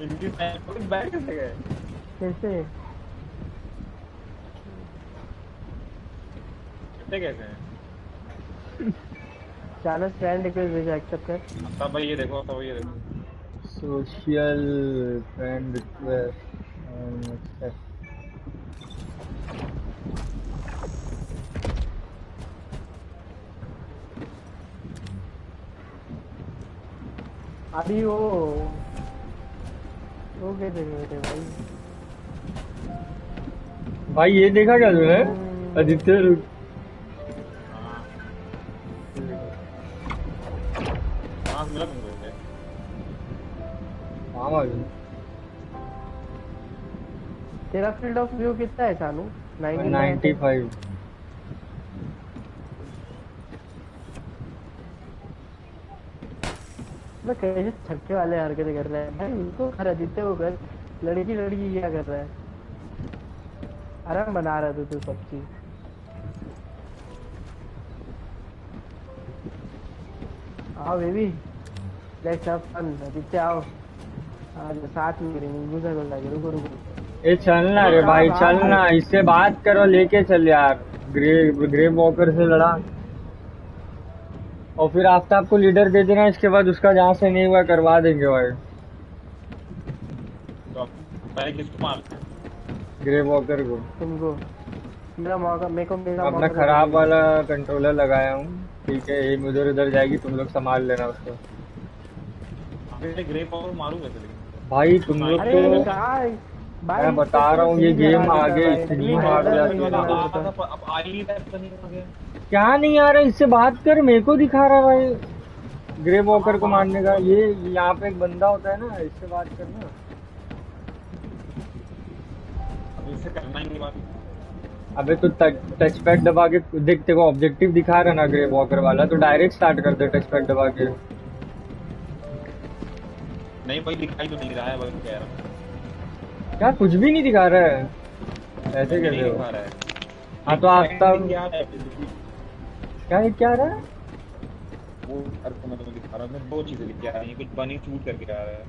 इनकी फैन बैठ कैसे गए? कैसे कैसे हैं? चाइनीज फ्रेंड रिक्वेस्ट भेजा, एक्सेप्ट कर। तब भाई ये देखो, तब ये देखो। Social friend request. अभी वो कैसे गए थे भाई? भाई ये देखा क्या तूने? आदित्य हाँ मिला तुमको? हाँ भाई तेरा फील्ड ऑफ व्यू कितना है सानू? 95। मैं कैसे छक्के वाले हरकतें कर रहा है भाई? उनको कर, आदित्य को कर। लड़की लड़की क्या कर रहा है? आराम बना रहा है तू सब चीज। आओ baby, let's have fun. Aditya आओ, आज साथ में करेंगे। गुजर कर लगे, रुको रुको। ए चलना रे भाई, चलना, इससे बात करो, लेके चल यार। ग्रे वॉकर से लड़ा और फिर आफ्ताब को लीडर दे देना, इसके बाद उसका जहाँ से नहीं हुआ करवा देंगे भाई। तो पहले किसको मार? ग्रे वॉकर को। तुमको मेरा मौका, मेरे को मेरा अब मैं खराब वाला कंट्रोलर लगाया हूँ, ठीक है। एम उधर उधर जाएगी, तुम लोग संभाल लेना उसको। ग्रे पावर मारूंगा भाई तुम लोग तो, मैं बता रहा हूँ ये गेम आगे इतनी हार्ड हो जाती है। क्या नहीं आ रहा, इससे बात कर, मेरे को दिखा रहा भाई ग्रे वॉकर को मारने का। ये यहाँ पे एक बंदा होता है ना, इससे बात करना। इससे करना ही नहीं बात। अबे तो टच पैड दबा के देख, तेरे को ऑब्जेक्टिव दिखा रहा ना ग्रे वॉकर वाला, तो डायरेक्ट स्टार्ट कर दे टच पैड दबा के। नहीं भाई दिखाई तो नहीं रहा है, बस कह रहा हूं। क्या कुछ भी नहीं दिखा रहा है? ऐसे कैसे हो? हाँ तो आफ्ताब क्या रहा है? वो हर को मैं तुम्हें दिखा रहा हूँ। मैं दो चीजें लिख के आ रही हैं, कुछ बनी शूट करके आ रहा है।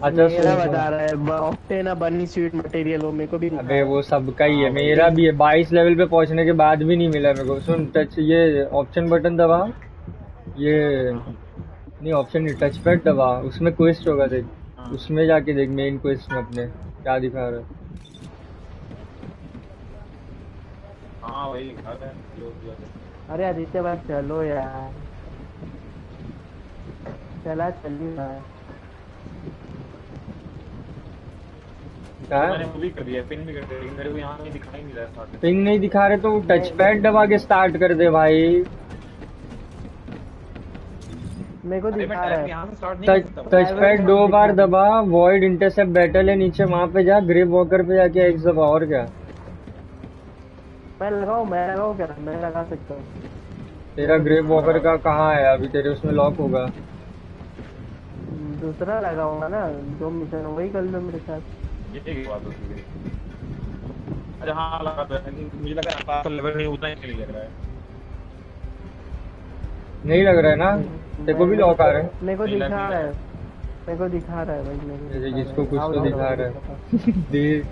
अच्छा मेरा बता रहा है ऑक्टेन बनी स्वीट मटेरियल हो, मेरे को भी। अबे वो सबका ही है, मेरा भी है। 22 लेवल पे पहुंचने के बाद भी नहीं मिला मेरे को। सुन, टच ये ऑप्शन बटन दबा, ये नहीं ऑप्शन नहीं, टच पैड दबा, उसमें क्वेस्ट होगा देख, उसमें जाके देख मेन क्वेस्ट में अपने क्या दिखा रहा है। हाँ वही दिखा रहा है। अरे आदित्य भाई चलो यार, चला चलिए यार। मैंने वो भी कर दिया, पिन भी कर दिया, लेकिन मेरे को यहाँ नहीं दिखाई नहीं रहा। पिंग नहीं दिखा रहे तो टच पैड दबा के स्टार्ट कर दे भाई। मेरे को दिखा रहा है टच पैड 2 बार दबा, वॉइड इंटरसेप्ट बैटल है नीचे, वहां पे जा, ग्रे वॉकर पे जाके एक्स दबा। और क्या मैं लगाऊं क्या? मैं लगा सकता हूँ। तेरा ग्रे वॉकर का कहाँ है अभी? तेरे उसमें लॉक होगा। दूसरा लगाऊंगा ना, 2 मिशन वही कर लो मेरे साथ। ये बात होती है। अच्छा हाँ लगा तो है, मुझे लगा पास लेवल नहीं, उतना ही नहीं लग रहा है। नहीं लग रहा है ना? तेरे को भी लॉक आ रहा है? मेरे को दिखा रहा है, मेरे को दिखा रहा है भाई। मेरे को जिसको कुछ तो दिखा रहा है। देख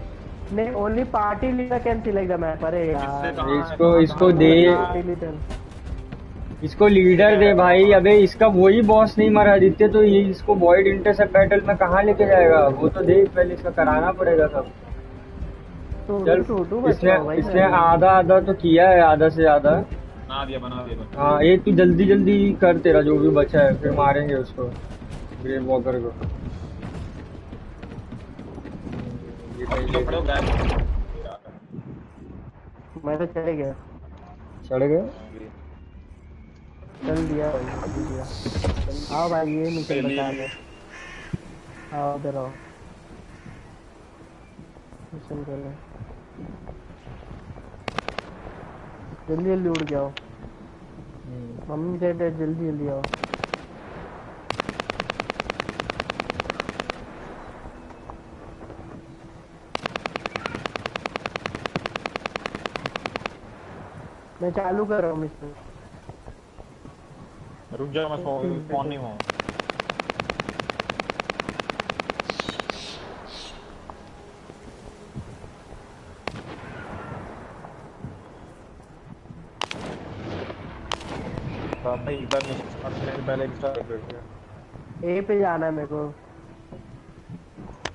नहीं, only party leader can select the map. अरे यार इसको दे, इसको लीडर दे भाई। अबे इसका वही बॉस नहीं मरा आदित्य, तो ये इसको वॉइड इंटरसेप्ट बैटल में कहाँ लेके जाएगा? वो तो देख, पहले इसका कराना पड़ेगा सब। चल इसने आधा तो किया है, आधा से ज्यादा बना दिया। हाँ ये तू जल्दी जल्दी कर, तेरा जो भी बचा है, फिर मारेंगे उसको, ग्रे वॉकर को। मैं तो चले गया, चढ़ गए, चल दिया भाई। आओ भाई, ये मिशन बता दो। आओ उधर आओ, मिशन करो, जल्दी जल्दी उड़ के आओ। मम्मी कहते जल्दी जल्दी आओ। मैं चालू कर रहा हूँ मिशन। रुक जाओ, मैं फोन नहीं हुआ। भाई एक बार मुझे करने से पहले एक्स्ट्रा कर देते हैं। ए पे जाना है मेरे को।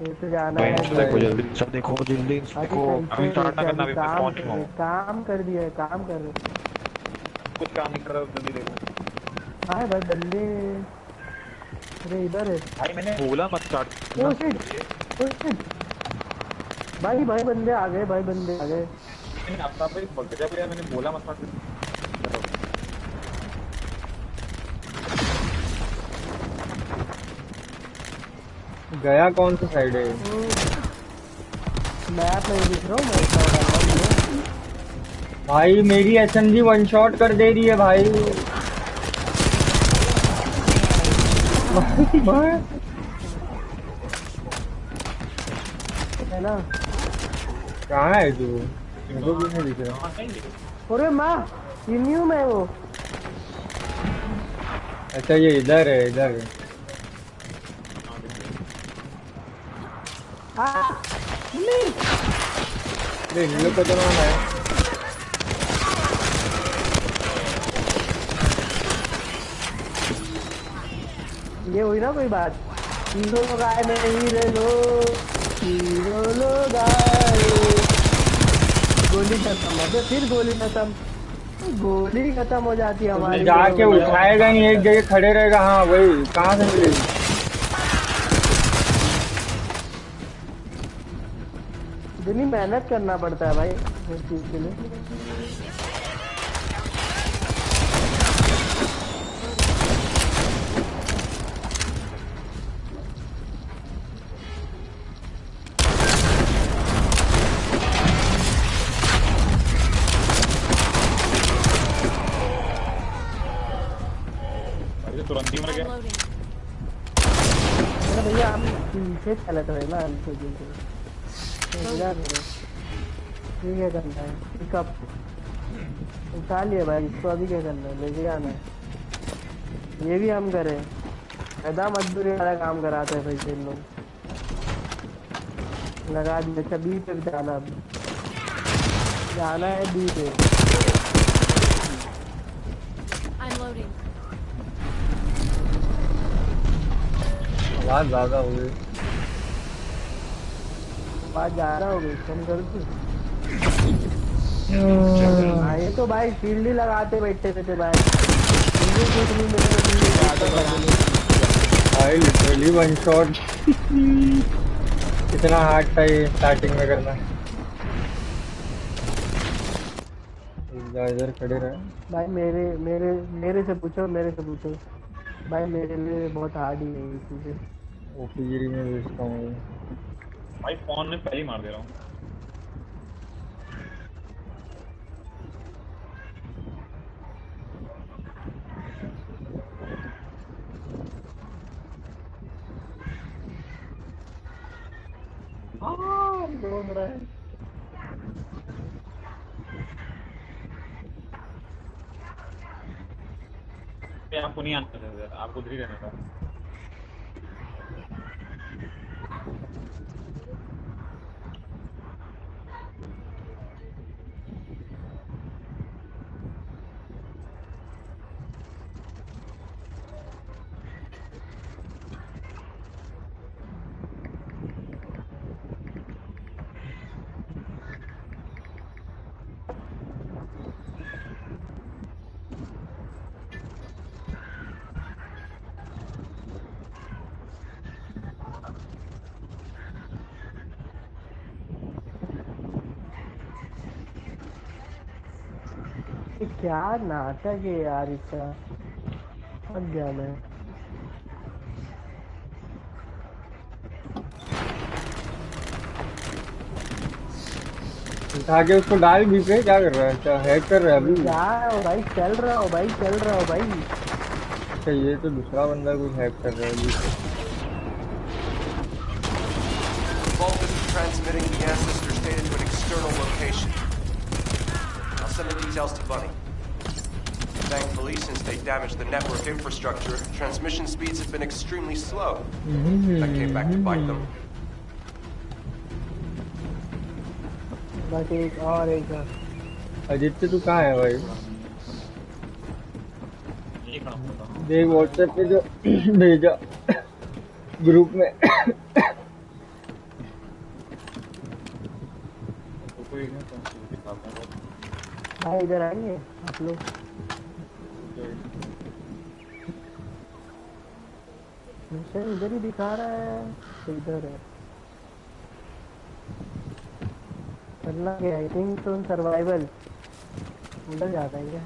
ए पे जाना भाई है इंस्टा देखो भाई जल्दी, इंस्टा देखो जल्दी, इंस्टा अभी देखो। अभी कैसे स्टार्ट ना देखे करना, अभी अभी मैं काम पहुंच चुका हूँ। काम कर दिया है काम कर रहे। कुछ काम नहीं कर रहा, जल्दी देखो। हाँ भाई बंदे। अरे इधर है। भाई मैंने बोला मत स्टार्ट ओ करना। Shit oh shit. भाई भाई बंदे आ गए भाई बंदे आ गए। मैंने आप भाई गजब यार, मैंने बोला मत स्टार्ट करो। गया कौन सा साइड है? मैप नहीं दिख रहा हूँ मैं क्या कर रहा हूँ। भाई मेरी एसएमजी वन शॉट कर दे रही है भाई। भाई है ना। कहाँ है तू? मेरे को भी नहीं दिख रहा। हाँ नहीं अरे माँ इन्यू में वो। अच्छा ये इधर है, इधर है। अरे इन लोग का तो नाम है। ये हुई ना कोई बात। हीरो लोग आए मेरे हीरो लोग आए। गोली खत्म अबे फिर गोली खत्म। गोली खत्म हो जाती है हमारी। जाके उठाएगा नहीं, एक जगह खड़े रहेगा। हाँ वही कहाँ से मिलेगी? इतनी मेहनत करना पड़ता है भाई इस चीज के लिए। अरे तुरंत ही मर गया। अरे भैया हम पीछे चलते रहे ना हमको ठीक है करना है पिकअप उठा लिया भाई। इसको अभी क्या करना है लेके आना है। ये भी हम करें पैदा मजदूरी वाला काम कराते हैं भाई इन लोग। लगा दिया। अच्छा बी पे जाना अभी जाना है बी पे। आवाज ज्यादा हो गई। बात जा रहा हो गई कम कर तू। हाँ ये तो भाई फील्ड ही लगाते बैठे थे भाई। कुछ नहीं मिले भाई लिटरली वन शॉट। कितना हार्ड था ये स्टार्टिंग में करना। इधर खड़े रहे। भाई मेरे मेरे मेरे से पूछो भाई मेरे लिए बहुत हार्ड ही है ये चीजें। ओपीजी में भेजता हूँ। भाई फोन में पहले ही मार दे रहा हूँ। घूम रहा है। आपको नहीं आना था, आपको उधर ही रहना था। ये क्या नाटक है यार इसका। थक गया मैं। उठा के उसको डाल भी पे। क्या कर रहा है? क्या हैक कर रहा है अभी? जा रहा हो भाई चल रहा हो भाई चल रहा हो भाई। अच्छा ये तो दूसरा बंदा कुछ हैक कर रहा है अभी। Vault is transmitting the ancestor's data to an external location. I'll send the details to Bunny. Thankfully, since they damaged the network infrastructure, transmission speeds have been extremely slow. That came back to bite them. बस एक और एक अजित तू कहाँ है भाई? एक देख व्हाट्सएप पे जो भेजा ग्रुप में। भाई इधर आएंगे आप लोग? मिशन इधर ही दिखा रहा है तो इधर है। करना क्या? आई थिंक तो सर्वाइवल उधर जाता है क्या?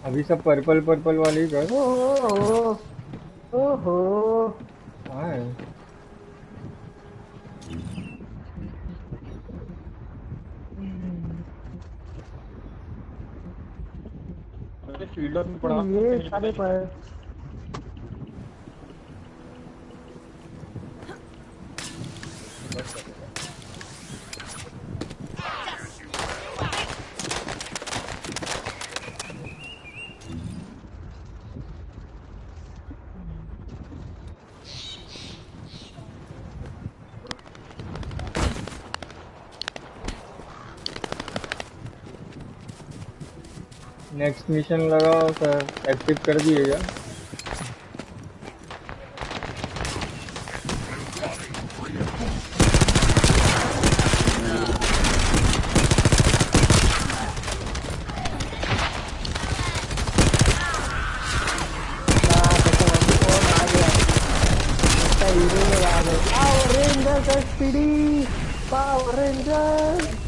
अभी सब पर्पल पर्पल वाले ही कर। ओहो ओहो हाँ फील्डर में पड़ा ये सारे पर नेक्स्ट मिशन लगाओ सर, एक्टिव कर दिएगा। Power Rangers SPD Power Rangers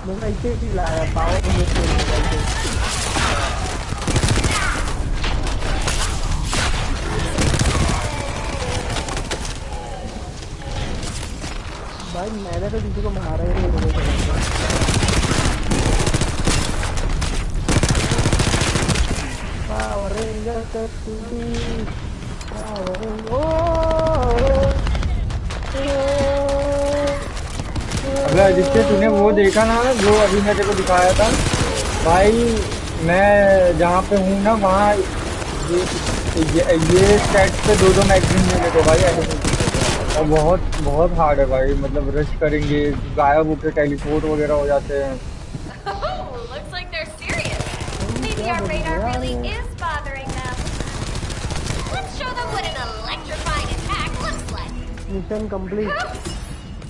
मैं ऐसे ही लाया पावर रेंजर्स। भाई मैंने तो किसी को मारा ही नहीं। पावर रेंजर्स एसपीडी पावर अबे आदित्य तूने वो देखा ना जो अभी मैं तेरे को दिखाया था भाई, मैं जहाँ पे हूँ ना वहाँ ये स्टैट पे दो मैगजीन मिले थे भाई ऐसे। और बहुत बहुत हार्ड है भाई, मतलब रश करेंगे गायब होकर टेलीपोर्ट वगैरह हो जाते हैं। Looks like they're serious. Maybe our radar really is bothering them. Let's show them what an electrifying attack looks like. Mission complete.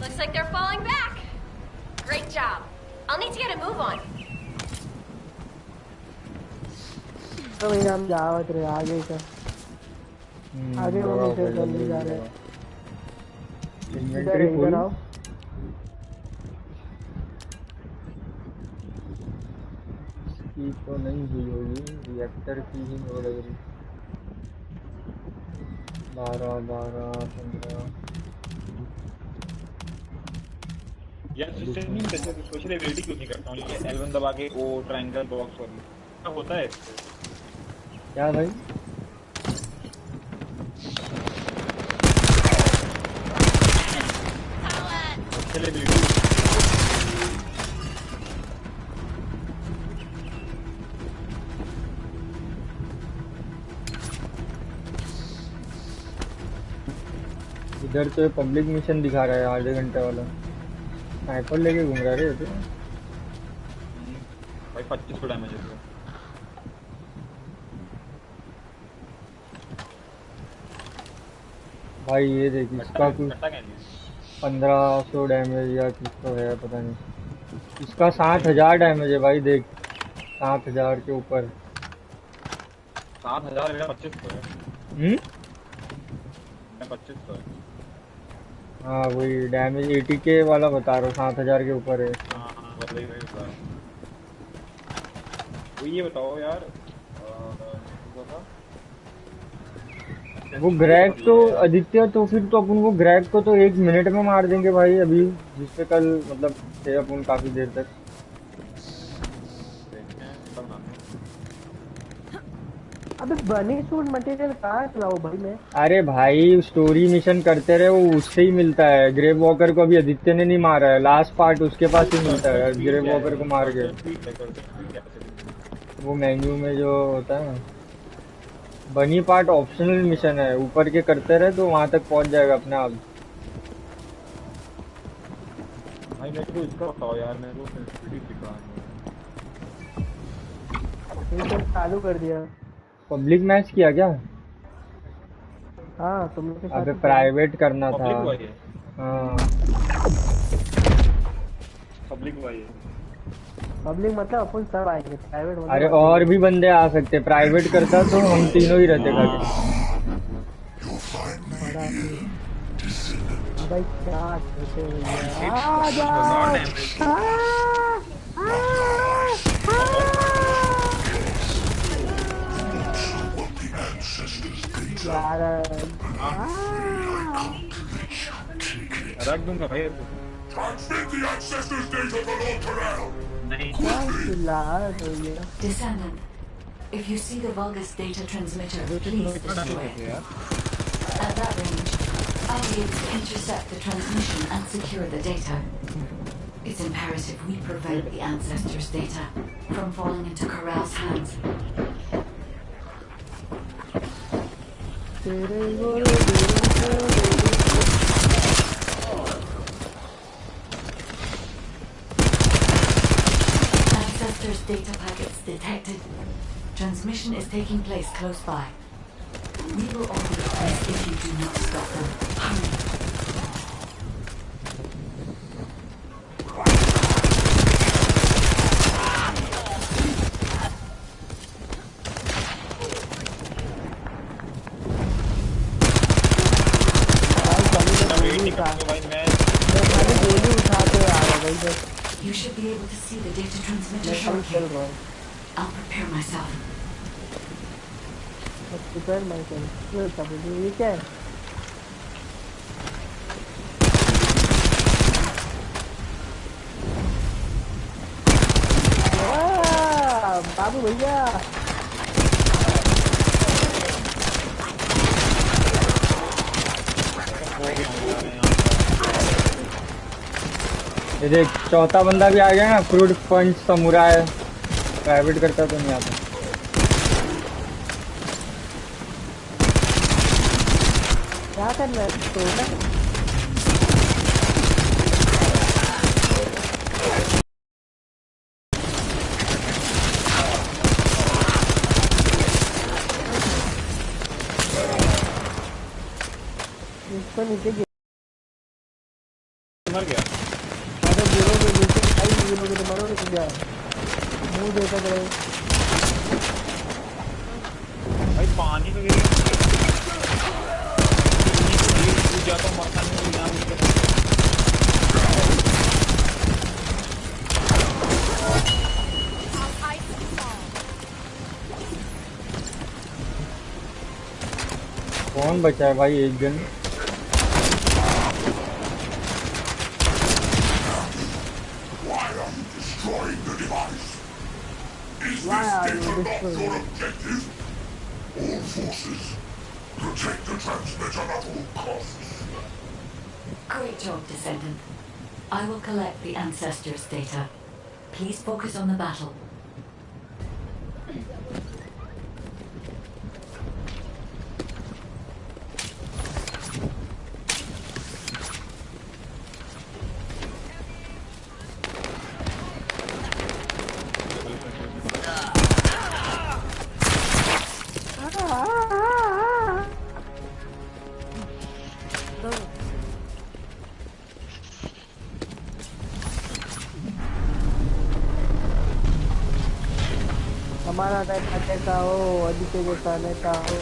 Looks like they're falling back. Great job. I'll need to get a move on. तो भैया हम जावत रहे आगे का आगे वो mission जल्दी जा रहे हैं। इधर आओ। की तो नहीं हुई होगी, रिएक्टर की ही हो लग रही। 12 12 15 यार सिस्टम नहीं कैसे सोशल एबिलिटी क्यों नहीं करता हूँ? ये L1 दबा के वो ट्रायंगल बॉक्स वाली क्या होता है इससे? क्या भाई? सोशल एबिलिटी इधर तो पब्लिक मिशन दिखा रहा है आधे घंटे वाला। स्नाइपर लेके घूम रहा है भाई 25 डैमेज है। भाई ये देख इसका कुछ 1500 डैमेज या कुछ तो है पता नहीं। इसका 7000 डैमेज है भाई, देख 7000 के ऊपर। 7000 मेरा 2500 है। 2500 है। हाँ वही डैमेज 80k वाला बता रहा हूँ, 7000 के ऊपर है। हाँ वही बता रहा हूँ। वो ये बताओ यार वो ग्रैग तो आदित्य, तो फिर तो अपन वो ग्रैग को तो 1 मिनट में मार देंगे भाई अभी, जिसपे कल मतलब थे अपन काफी देर तक। अबे बनी सूट मटेरियल कहाँ से लाऊं भाई मैं? अरे भाई स्टोरी मिशन करते रहे, वो उससे ही मिलता है। ग्रेव वॉकर को अभी आदित्य ने नहीं मारा है, लास्ट पार्ट उसके पास ही मिलता है ग्रेव वॉकर को मार के। वो मेन्यू में जो होता है ना, बनी पार्ट ऑप्शनल मिशन है, ऊपर के करते रहे तो वहां तक पहुंच जाएगा अपने आप। भाई मेरे को इसका बताओ यार, मेरे को सेंसिटिविटी दिखा तो चालू कर दिया। पब्लिक मैच किया क्या? हाँ तुम लोग के साथ अबे ही किया। प्राइवेट करना था। पब्लिक हुआ ये, हाँ पब्लिक हुआ ये। पब्लिक मतलब अपन सब आएंगे, प्राइवेट मतलब अरे अकेले। और भी बंदे आ सकते, प्राइवेट करता तो हम तीनों ही रहते खाली। बड़ा भाई क्या करते हो भैया, It's आ so much जाओ। damage. आ, आ, यार हाँ, रख दूंगा भाई इसको। नहीं, क्या चिल्ला रहे हो ये? Descendant, if you see the Vulgus data transmitter, please destroy it. यार At that range, I'll be able to intercept the transmission and secure the data. It's imperative we prevent the Ancestors' data from falling into Corral's hands. तेरे गोरे गोरे Ancestors' data packets detected. Transmission is taking place close by. We will all be at risk if you do not stop them. Hurry. Wait नहीं करूंगा भाई मैं। खाली गोली उठा के आ रहा भाई बस। You should be able to see the data transmitter मैं खाली चल shortly. रहा हूँ। I'll prepare myself. Prepare my self. ये क्या है? बाबू भैया ये देख चौथा बंदा भी आ गया ना, फ्रूट पंच समुराय। प्राइवेट करता तो नहीं आता। क्या करना है तो ना? इसको नीचे मर गया। अरे गिरोगे नीचे, भाई गिरोगे तो मरोगे तो क्या? मुंह देखा करे। भाई पानी में गिर गया। कूद जाता हूँ मरता नहीं यहाँ नीचे। कौन बचा है भाई एक जन? Why are you destroying? All forces, protect the transmitter at all costs. Great job, Descendant. I will collect the Ancestors' data. Please focus on the battle. हमारा नेता हो, आदित्य जैसा नेता हो।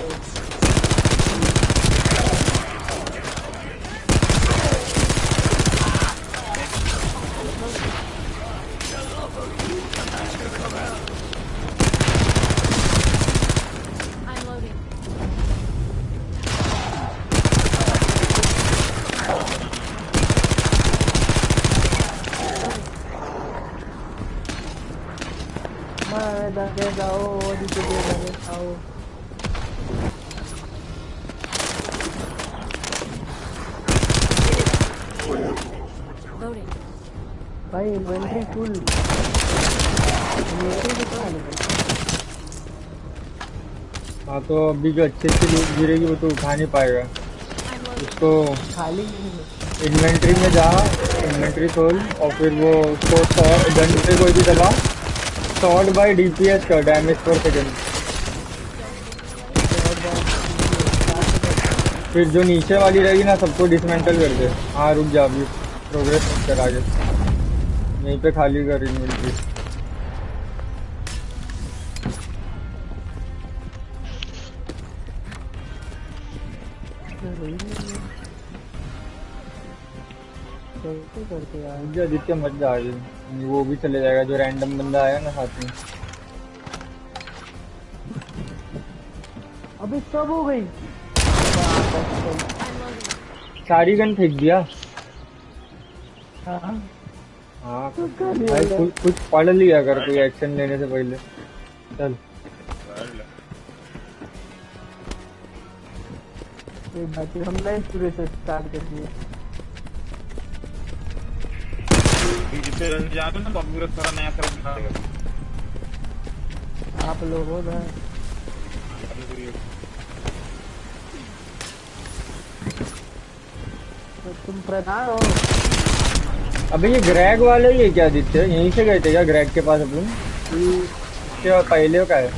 I'm loading. हमारा नेता हो, आदित्य जैसा नेता हो। Loading. भाई इन्वेंटरी फुल। इन्वेंटरी कितना है? हाँ तो अभी जो अच्छे से लूट गिरेगी वो तो उठा नहीं पाएगा। I'm loading. उसको खाली नहीं है। इन्वेंट्री में जा, इन्वेंट्री खोल और फिर वो उसको गन पे कोई भी दबा शॉट बाय डीपीएस का डैमेज पर सेकंड। फिर जो नीचे वाली रहेगी ना सबको डिसमेंटल कर दे। हाँ रुक जा, अभी प्रोग्रेस मत कर आगे, यहीं पे खाली कर इन्वेंटरी। करते यार। मुझे आदित्य मत जा आगे, वो भी चले जाएगा जो रैंडम बंदा आया ना साथ में। अभी सब हो गई। सारी गन फेंक दिया। हाँ हाँ भाई कुछ पढ़ लिया कर कोई एक्शन लेने से पहले। चल ये बाकी हम नए पूरे से स्टार्ट कर दिए। जितने रन जाते ना तो अभी सारा नया तरफ दिखा देगा। आप लोग हो ना, तो तुम प्रधान हो। अबे ये ग्रैग वाले ही है क्या आदित्य? यहीं से गए थे क्या ग्रैग के पास अपन? क्या पहले का है?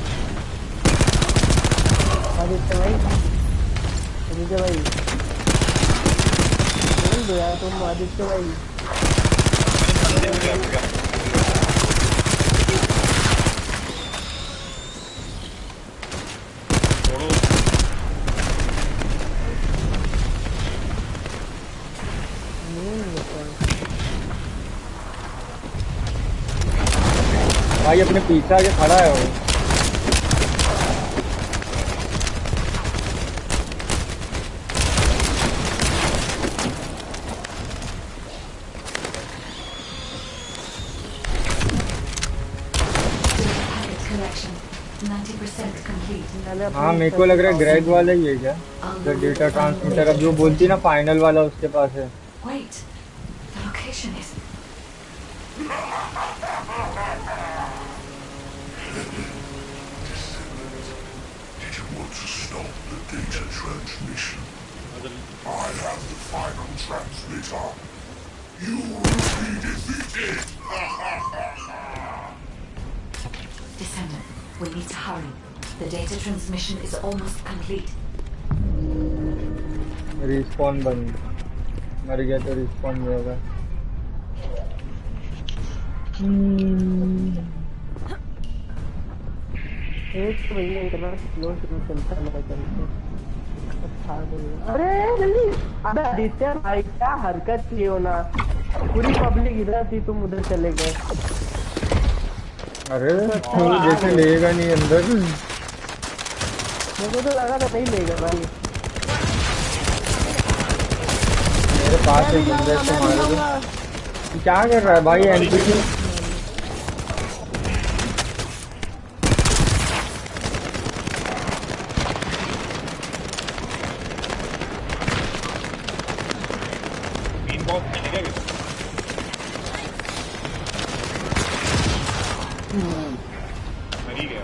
आदित्य भाई, आदित्य भाई बोल दो यार तुम। आदित्य भाई भाई अपने पीछे आके खड़ा है वो। हाँ मेरे को लग रहा है ग्रैग वाला ही है क्या, जो डेटा ट्रांसमीटर। अब जो बोलती ना फाइनल वाला उसके पास है। Wait, the location is. Did you want to stop the data transmission? I have the final transmitter. You will be defeated! Descendant, we need to hurry. The data transmission is almost complete. Respawn बंद, मर गया तो respawn नहीं होगा। एक तो भैया इतना स्लो चलता है चलते। अरे जल्दी। अबे आदित्य भाई क्या हरकत की हो ना, पूरी पब्लिक इधर थी, तुम उधर चले गए। अरे जैसे लेगा नहीं अंदर। मेरे को तो लगा था नहीं लेगा भाई। मेरे पास एक बंदा से मारेगा। क्या कर रहा है भाई एनपीसी? मेन बॉस मैंने क्या किया? मर ही गया।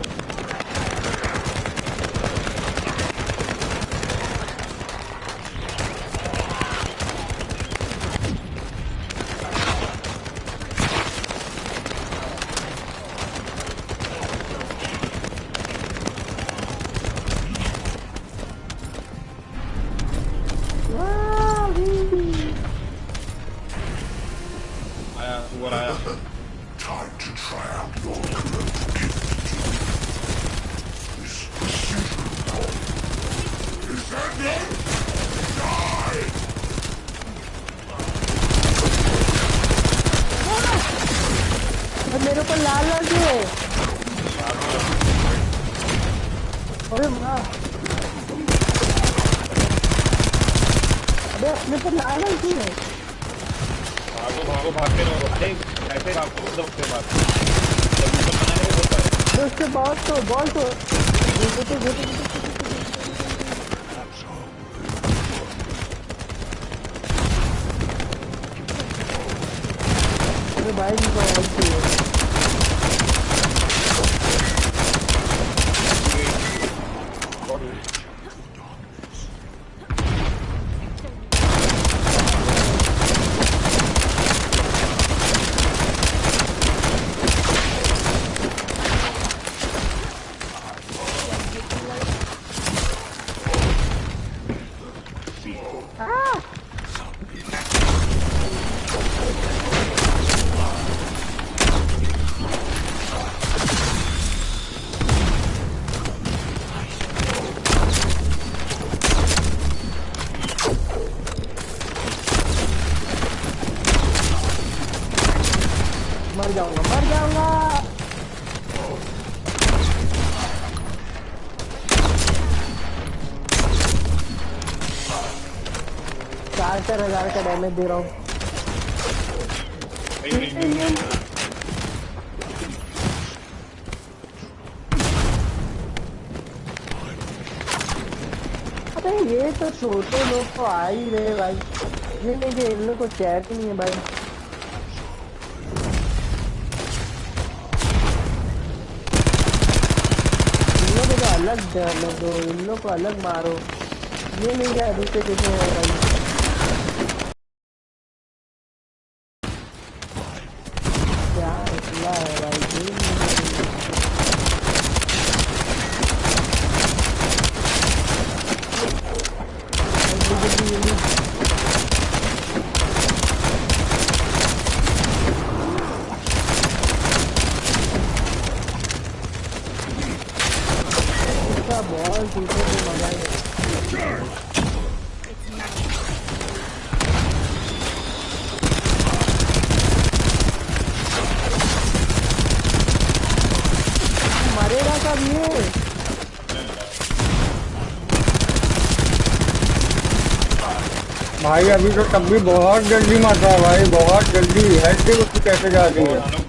आया सुअर आया। Time to try out your correct gift. This precision point. Descendant! Die! अब मेरे को लाल लाल क्यों है? अरे माँ, अबे अपने पर लाल लाल क्यों है? भागो भागो भागते रहो। अरे ऐसे भागो तो उसके बाद जब ऊपर बनाने को होता है। तो उसके बाद तो बॉल तो अरे भाई जी बॉल चाहिए। 4,000 का डैमेज दे रहा हूँ। अरे ये तो छोटे लोग तो आ ही रहे भाई, ये नहीं कि इन लोग को चैट ही नहीं है भाई। इन लोग को अलग दो, इन लोग को अलग मारो, ये नहीं क्या दूसरे कितने है भाई। क्या इतना है भाई, बॉल टूटे तो मजा ही मरेगा कब ये। भाई अभी तो तब भी बहुत जल्दी मारता है भाई, बहुत जल्दी। हेड भी उसकी कैसे जाती है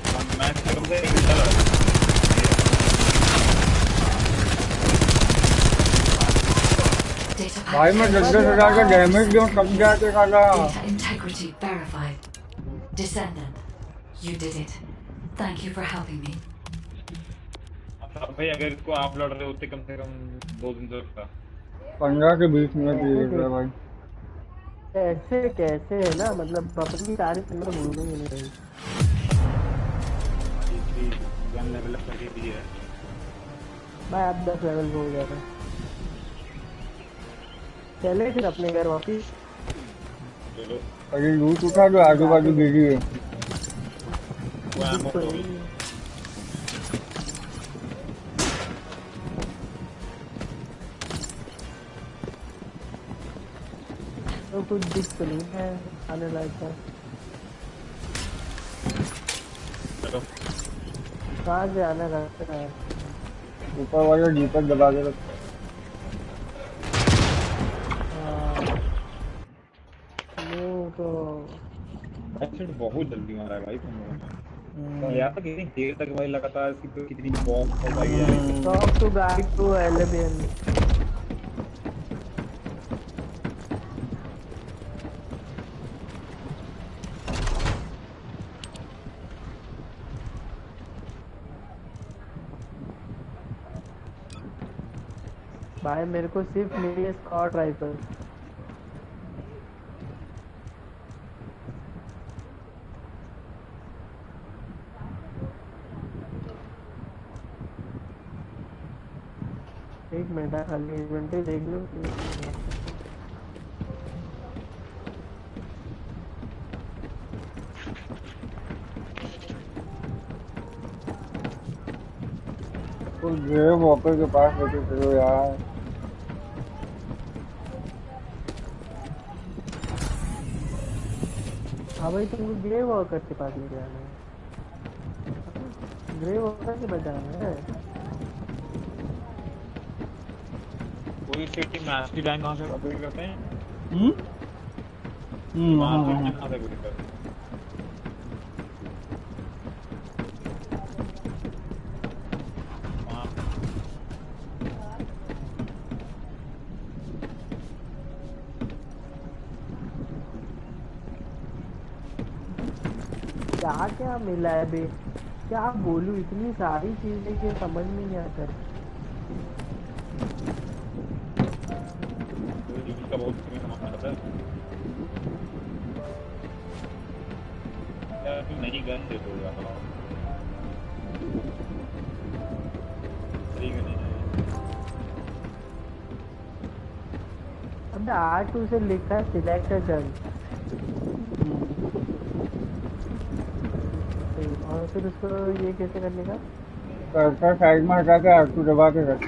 भाई, मैं 10,000 का डैमेज दूं तब जाके साला। Data integrity verified. Descendant, you did it. Thank you for helping me. भाई अगर इसको आप लड़ रहे होते कम से कम 2 दिन तो लगता। 15 से 20 मिनट लगेगा भाई। ऐसे कैसे है ना, मतलब अपनी तारीफ में भूलेंगे नहीं भाई। गन लेवल अप करके दी है भाई, आप 10 लेवल हो गया था। चले फिर अपने घर वापिस। चलो अरे लूट उठा जो आजू बाजू गिरी है। तो कुछ दिख तो नहीं है आने लायक का। चलो कहाँ से आना रास्ता है? ऊपर वाला जीपर दबा के रखो। तो बहुत जल्दी मारा है भाई तुम लोगों ने। यार तो कितनी देर तक भाई लगातार इसकी तो कितनी बॉम्ब फटाई है। Talk to guide to alien. भाई मेरे को सिर्फ मिली है स्कॉट राइफल। एक मिनट खाली इन्वेंटरी देख लो। तो ये वॉकर के पास लेके चलो यार। हाँ भाई, तुमको ग्रे वॉकर के पास लेके आना है। ग्रे वॉकर के बजाना है। कोई सिटी में एसटी टैंक कहाँ से अपग्रेड करते हैं? हाँ कहाँ से अपग्रेड करते हैं? क्या क्या मिला है बे, क्या बोलूं, इतनी सारी चीजें कि समझ में नहीं आता। का बहुत सामान आता है यार, तुम नई गन दे दो यार। ठीक है नहीं अब R2 से लिखा है सिलेक्ट गन, और फिर उसको ये कैसे करने का? कर्सर साइड में हटा के R2 दबा के रख।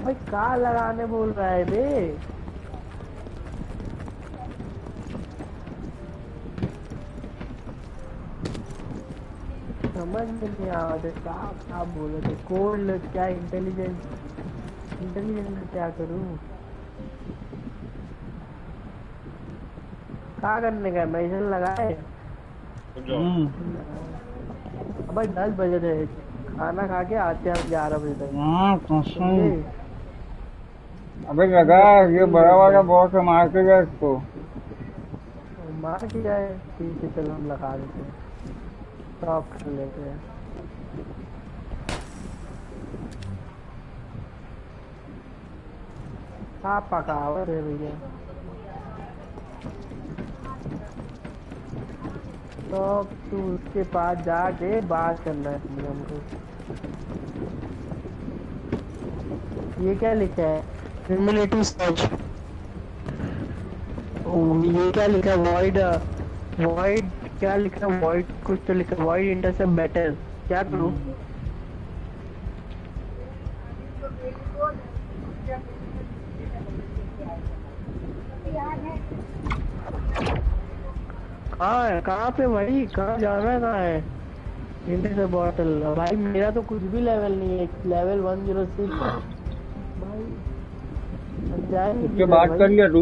भाई कहाँ लगाने बोल रहा है बे? समझ में नहीं आ रहा था क्या बोले थे कोड क्या इंटेलिजेंट में क्या करूं क्या करने का मैसेज लगाए भाई 10 बजे थे खाना खा के आते हैं 11 बजे तक समझे? अबे लगा ये बड़ा वाला बॉस है, मार के गया इसको। मार के जाए ठीक है चलो हम लगा देते हैं टॉप कर लेते हैं आप पकावत है भैया तो तू उसके पास जाके बात करना है हमको ये क्या लिखा है क्यूमुलेटिव सर्च ये क्या लिखा है वॉइड क्या लिखा है वॉइड कुछ तो लिखा वॉइड इंटरसेप्ट बैटल क्या करूं कहाँ पे भाई कहाँ जाना है कहाँ है इंटरसेप्ट बॉटल भाई मेरा तो कुछ भी लेवल नहीं है लेवल 106 भाई जाएंगे उसके बात कर लिया तू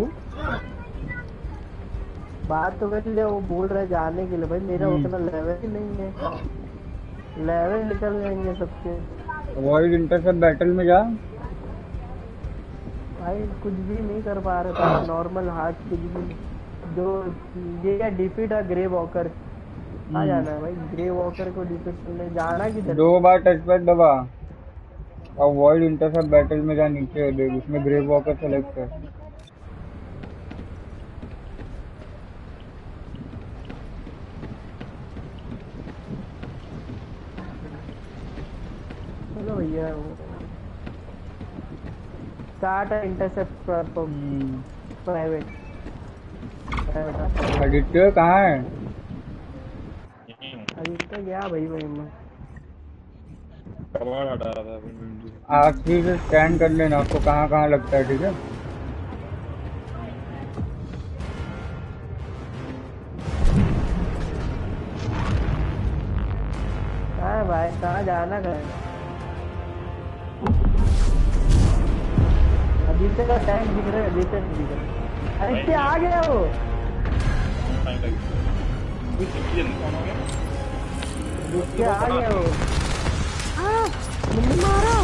बात तो कर लिया वो बोल रहा है जाने के लिए भाई मेरा उतना लेवल ही नहीं है लेवल निकल जाएंगे सबके वॉइड इंटरसेप्ट बैटल में जा भाई कुछ भी नहीं कर पा रहा था नॉर्मल हार्ट कुछ भी जो ये क्या डिफीट है ग्रे वॉकर कहाँ जाना है भाई ग्रे वॉकर को डिफीट करने जाना किधर 2 बार टच पैड दबा और वॉइड इंटरसेप्ट बैटल में जा नीचे देख उसमें ग्रे वॉकर सेलेक्ट कर चलो भैया स्टार्ट है इंटरसेप्ट प्राइवेट एडिटर कहाँ है आदित्य गया भाई मैं कबाड़ हटा रहा था अभी। आखिरी से स्कैन कर लेना आपको कहाँ कहाँ लगता है ठीक है कहाँ भाई कहाँ जाना कहाँ आदित्य का टैंक दिख रहा है आदित्य नहीं दिख रहा आदित्य आ गया वो टाइम लगी कोई सिटीजन कौन हो गया आदित्य आ गया वो मुझे मारा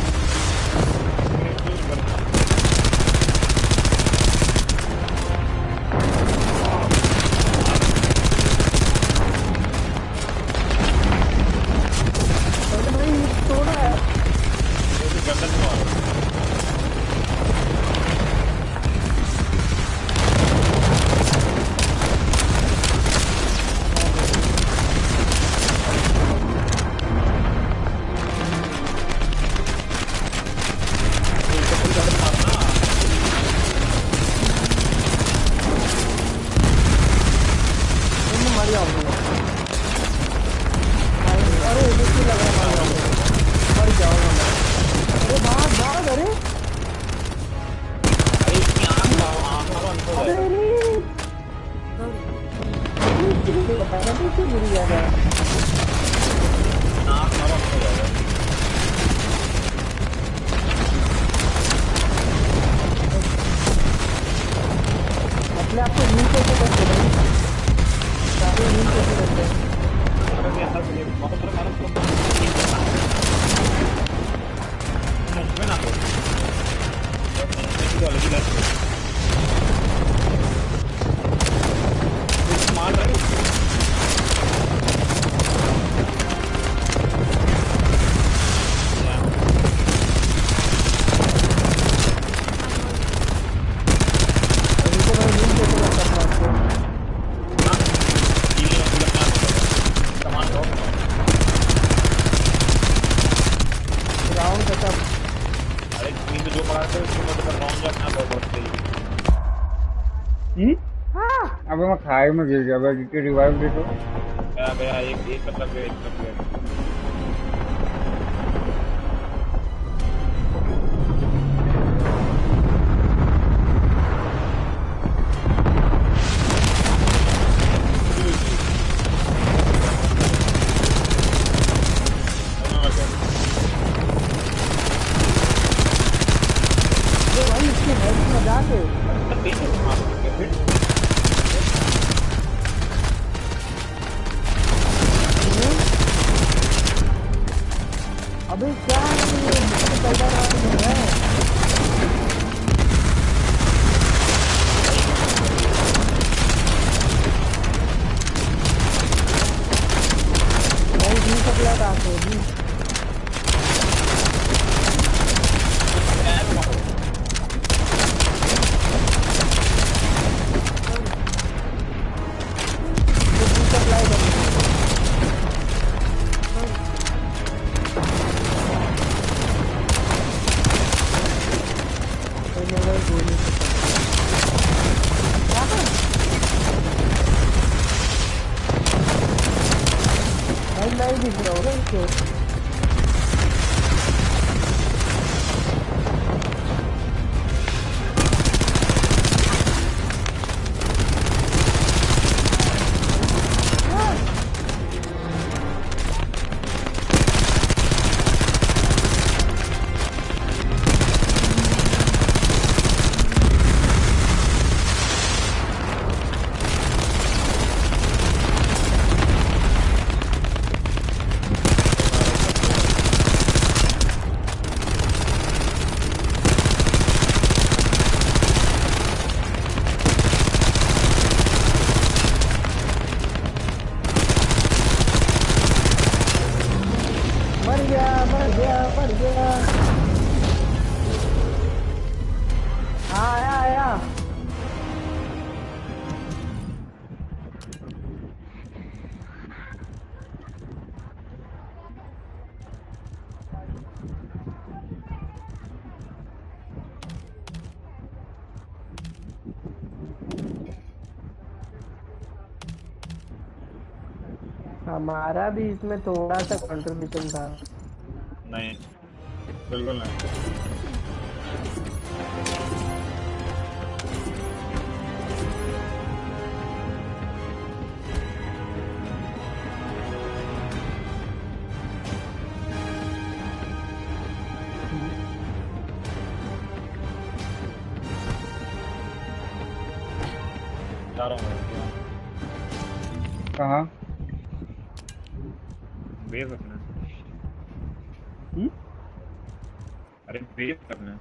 अरे भाई तोड़ा है वो तो गंदा नहीं मारा अपने आप को हील कैसे करते भाई सारे हील कैसे करते हैं अबे मैं खाई में गिर गया भाई रिवाइव दे तो भैया एक मतलब जाके अबे क्या है पैदा है सप्लाई आते हैं नहीं दिख रहा होगा इसको मर गया आया हमारा भी इसमें थोड़ा सा कंट्रीब्यूशन था। नहीं बिल्कुल नहीं। जा रहा हूँ कहाँ बेस अपना। अरे बेस अपना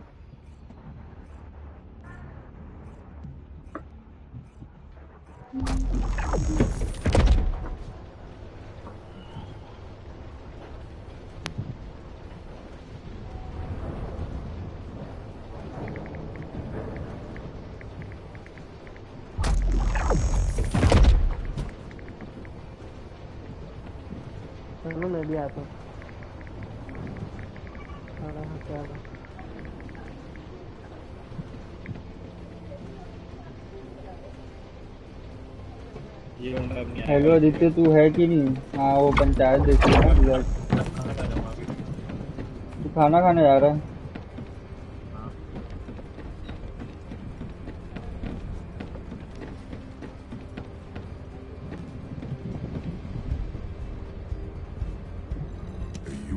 चलो मैं भी आता हूँ। क्या हेलो आदित्य तू है कि नहीं? हाँ वो पंचायत देखी ना रिजल्ट। तू खाना खाने जा रहा है?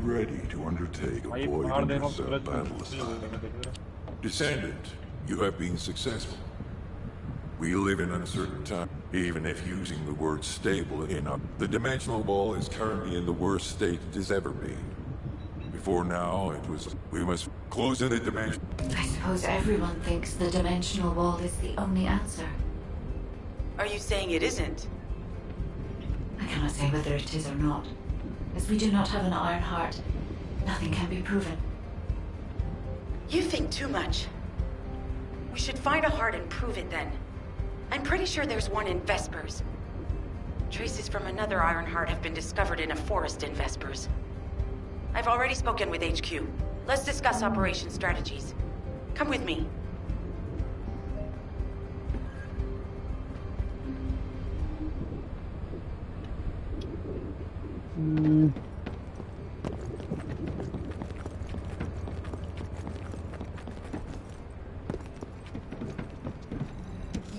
Ready to undertake a void intercept battle assignment. Descendant, you have been successful. We live in uncertain times, even if using the word stable enough. The dimensional wall is currently in the worst state it has ever been. Before now, we must close in the dimension. I suppose everyone thinks the dimensional wall is the only answer. Are you saying it isn't? I cannot say whether it is or not. As we do not have an iron heart, nothing can be proven. You think too much. We should find a heart and prove it then. I'm pretty sure there's one in Vespers. Traces from another iron heart have been discovered in a forest in Vespers. I've already spoken with HQ. Let's discuss operation strategies. Come with me.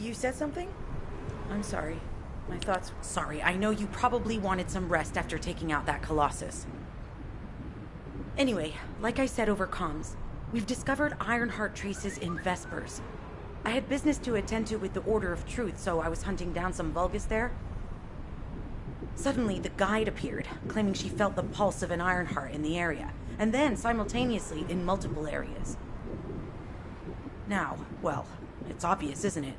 You said something? I'm sorry. My thoughts... Sorry, I know you probably wanted some rest after taking out that Colossus. Anyway, like I said over comms, we've discovered Ironheart traces in Vespers. I had business to attend to with the Order of Truth, so I was hunting down some Vulgus there. Suddenly, the guide appeared, claiming she felt the pulse of an Ironheart in the area, and then simultaneously in multiple areas. Now, well, it's obvious, isn't it?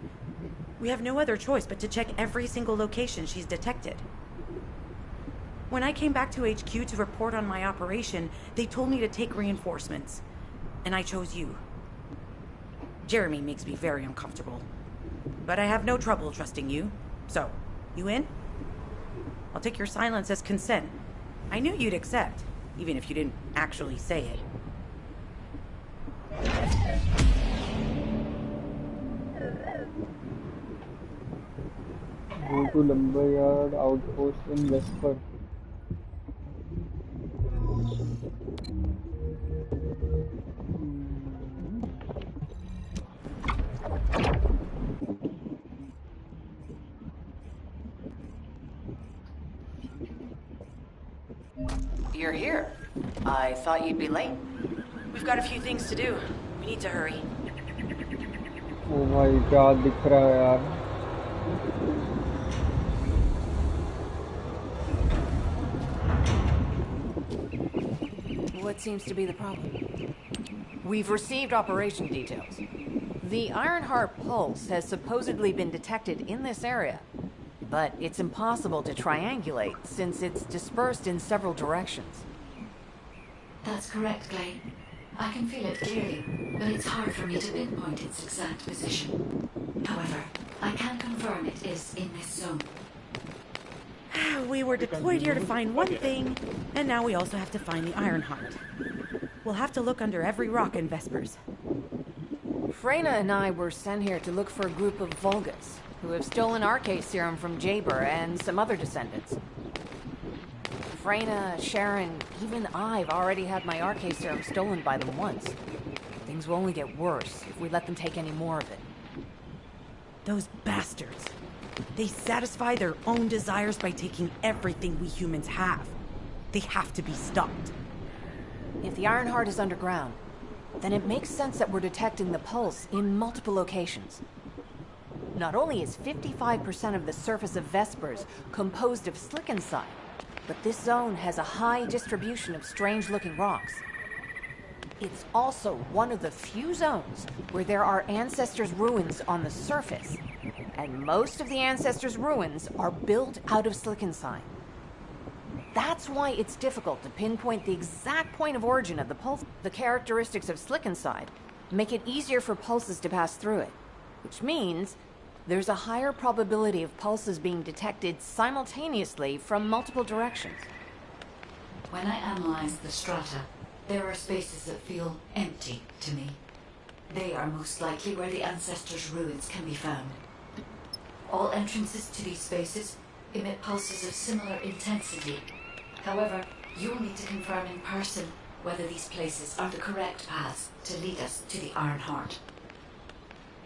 We have no other choice but to check every single location she's detected. When I came back to HQ to report on my operation, they told me to take reinforcements. And I chose you. Jeremy makes me very uncomfortable. But I have no trouble trusting you. So, you in? I'll take your silence as consent. I knew you'd accept, even if you didn't actually say it. Go to Lumberyard Outpost in Vesper. You're here. I thought you'd be late. We've got a few things to do. We need to hurry. Oh भाई क्या दिख रहा है यार. What seems to be the problem? We've received operation details. The Ironheart pulse has supposedly been detected in this area, but it's impossible to triangulate since it's dispersed in several directions. That's correct, Clay. I can feel it clearly, but it's hard for me to pinpoint its exact position. However, I can confirm it is in this zone. We were deployed here to find one thing, and now we also have to find the Ironheart. We'll have to look under every rock in Vespers. Freyna and I were sent here to look for a group of Vulgus, who have stolen RK serum from Jaber and some other descendants. Freyna, Sharon, even I've already had my RK serum stolen by them once. Things will only get worse if we let them take any more of it. Those bastards. They satisfy their own desires by taking everything we humans have. They have to be stopped. If the Ironheart is underground, then it makes sense that we're detecting the pulse in multiple locations. Not only is 55% of the surface of Vespers composed of slickenside, but this zone has a high distribution of strange-looking rocks. It's also one of the few zones where there are Ancestors' ruins on the surface, and most of the Ancestors' ruins are built out of slickenside. That's why it's difficult to pinpoint the exact point of origin of the pulse. The characteristics of slickenside make it easier for pulses to pass through it, which means there's a higher probability of pulses being detected simultaneously from multiple directions. When I analyze the strata, there are spaces that feel empty to me. They are most likely where the Ancestors' ruins can be found. All entrances to these spaces emit pulses of similar intensity. However, you'll need to confirm in person whether these places are the correct paths to lead us to the Ironheart.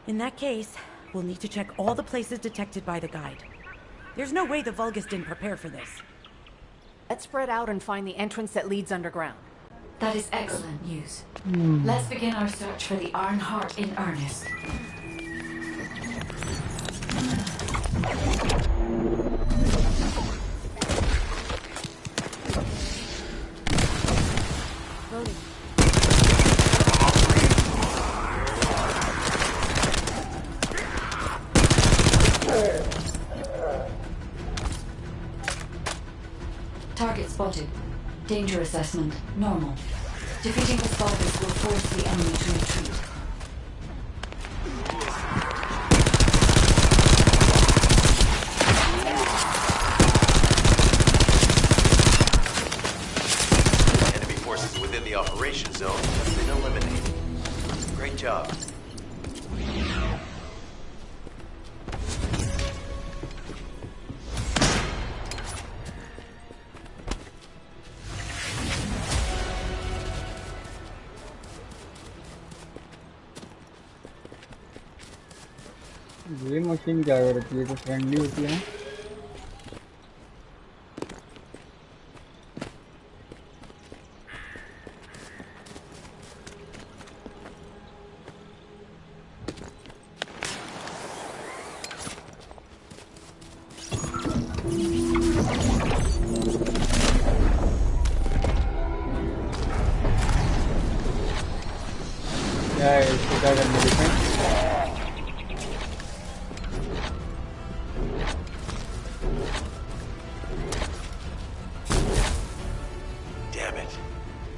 In that case, we'll need to check all the places detected by the guide. There's no way the Vulgus didn't prepare for this. Let's spread out and find the entrance that leads underground. That is excellent news. Let's begin our search for the Ironheart in earnest. Loading. Target spotted. Danger assessment, normal. Defeating the spotters will force the enemy to retreat. Enemy forces within the operation zone have been eliminated. Great job. ये machine क्या करती है? तो friendly होती है ना? क्या करने देखें। Damn it.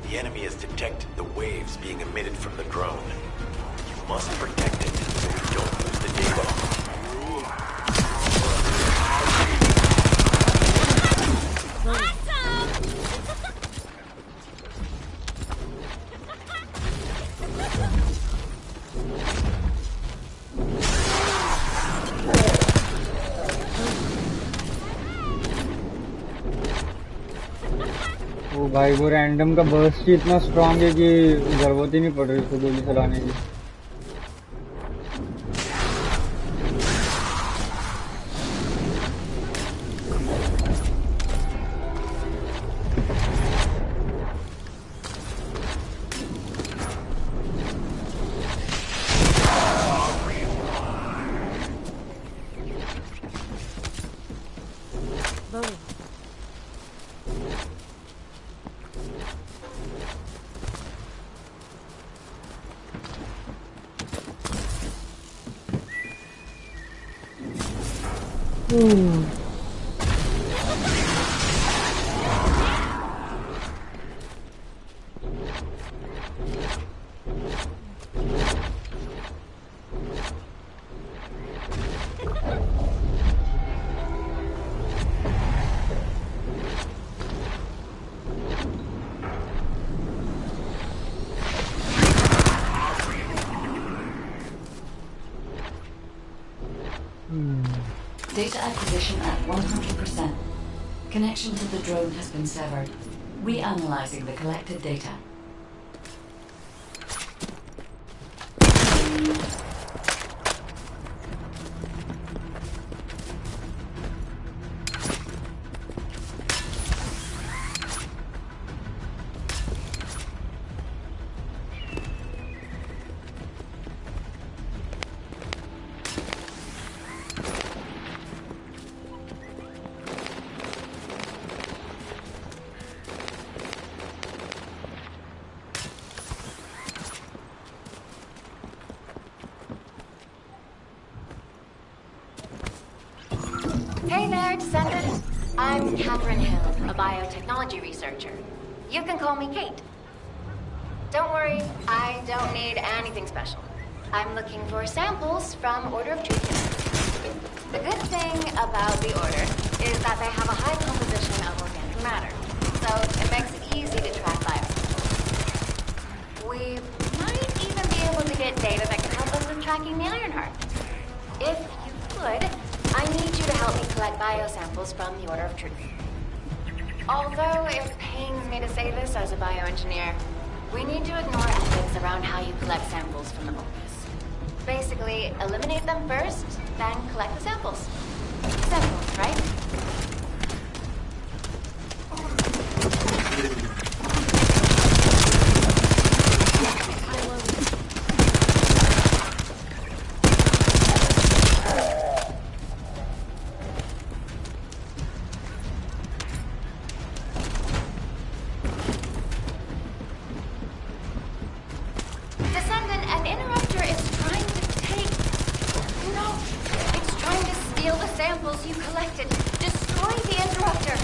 The enemy has detected the waves being emitted from the drone. You must protect it so we don't lose the data. वो भाई वो रैंडम का बर्स्ट ही इतना स्ट्रांग है कि जरूरत ही नहीं पड़ रही उसको गोली चलाने की। Data acquisition at 100%. Connection to the drone has been severed. Reanalyzing the collected data. Hey there, Descendant. I'm Catherine Hill, a biotechnology researcher. You can call me Kate. Don't worry, I don't need anything special. I'm looking for samples from Order of Truth. The good thing about the Order is that they have a high composition of organic matter, so it makes it easy to track biosamples. We might even be able to get data that can help us with tracking the Ironheart. If you could, I need you to help me collect biosamples from the Order of Truth. Although it pains me to say this as a bioengineer, we need to ignore ethics around how you collect samples from the Vulpes. Basically, eliminate them first, then collect the samples. Simple, right? You collected. Destroy the interrupter.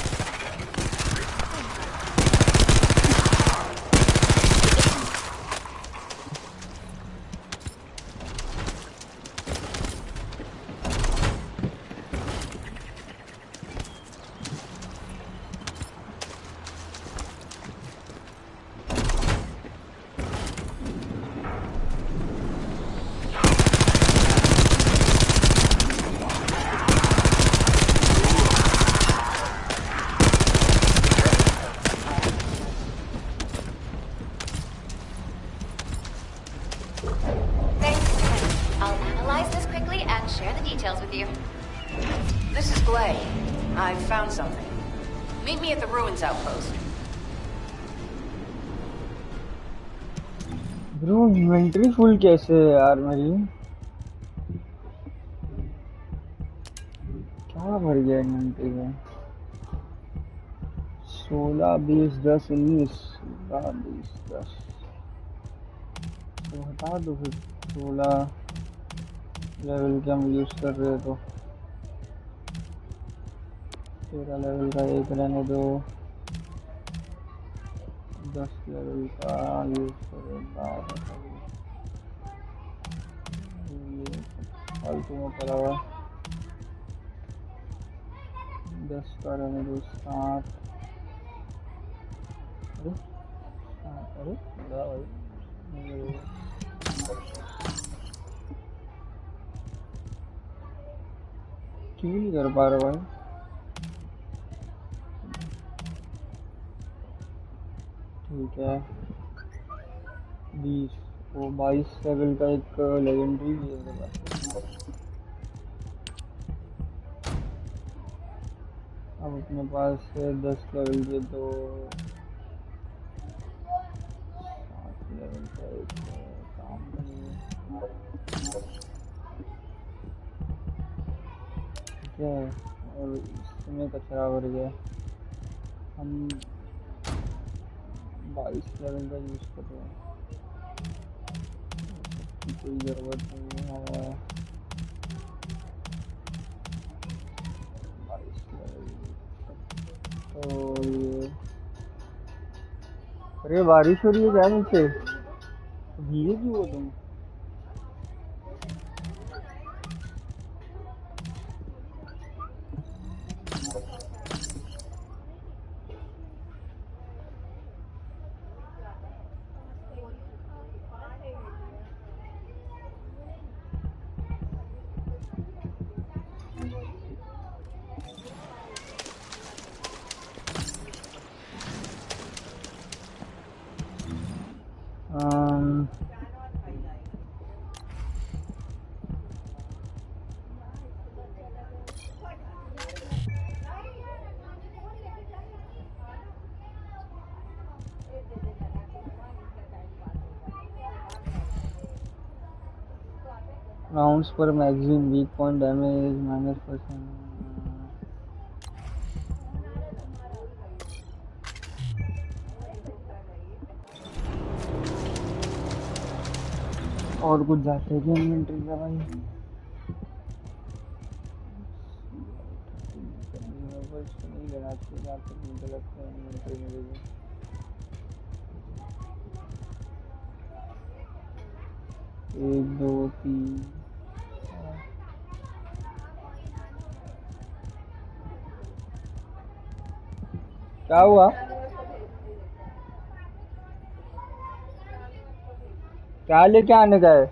Meet me at the ruins outpost. Bro inventory full कैसे है यार मेरी? क्या भर गया inventory में? 16, 20, 10, 19, 20, 10 तो हटा दो फिर। 16 लेवल के हम यूज कर रहे तो 13 लेवल का एक रहने दो, 10 लेवल का यूज करो, 12 का ये फालतू में पड़ा हुआ, 10 का रहने दो, 7 अरे 7 अरे बड़ा भाई क्यों नहीं कर पा रहा भाई। ठीक है 20 वो 22 लेवल का एक लेजेंडरी भी है मेरे पास। अब अपने पास है 10 लेवल के दो, 7 लेवल का एक काम नहीं है। ठीक है और इसमें कचरा भर गया, हम 22 लेवल का यूज़ कर रहे हैं, इसकी कोई ज़रूरत नहीं है हमें। 22 लेवल तो ये अरे बारिश हो रही है क्या नीचे, भीगे क्यों हो तुम? राउंड्स पर मैगजीन, वीक पॉइंट डैमेज -%। और कुछ जाते हैं इन्वेंट्री का भाई, इसको नहीं लेना चाहिए जहाँ तक मुझे लगता है इन्वेंट्री मिलेगी। एक दो तीन क्या हुआ, क्या लेके आने का है?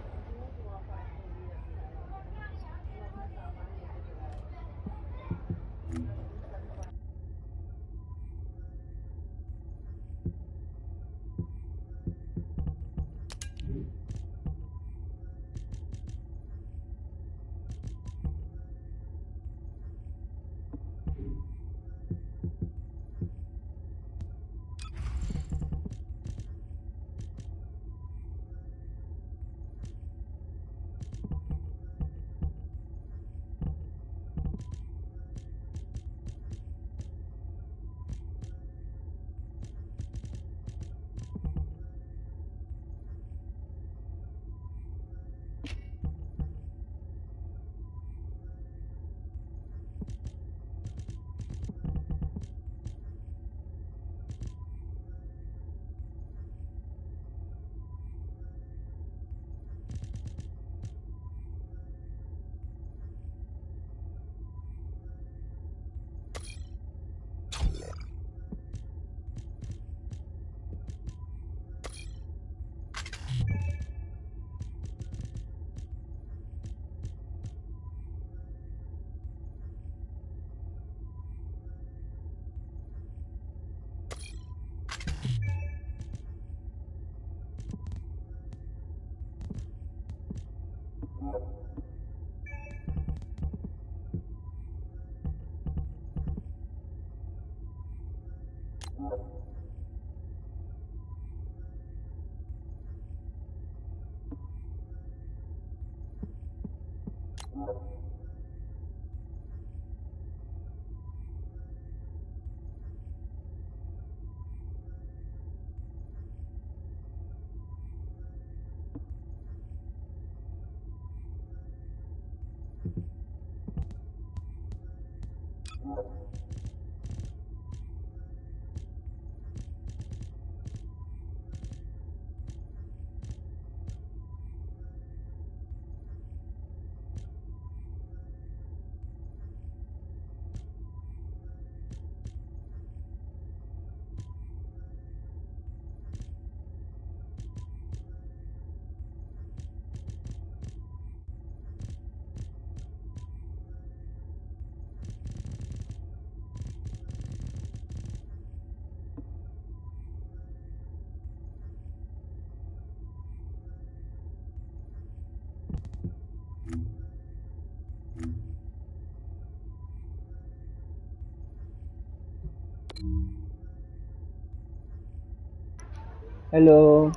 Hello.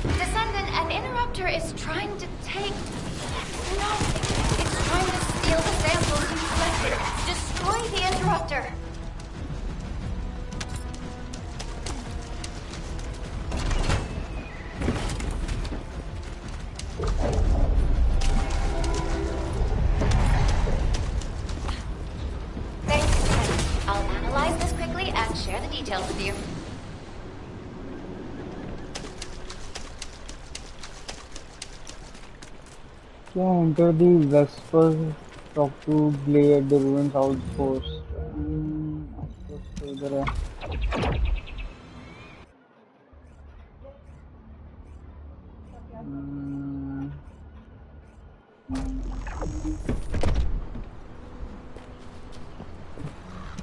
Descendant, an interrupter is trying to take... No, it's trying to steal the samples you collected. Destroy the interrupter. Thanks, Descendant. I'll analyze this quickly and share the details with you. Yeah, enter the Vespers, talk to Glay at the ruins outpost. Outpost तो इधर है.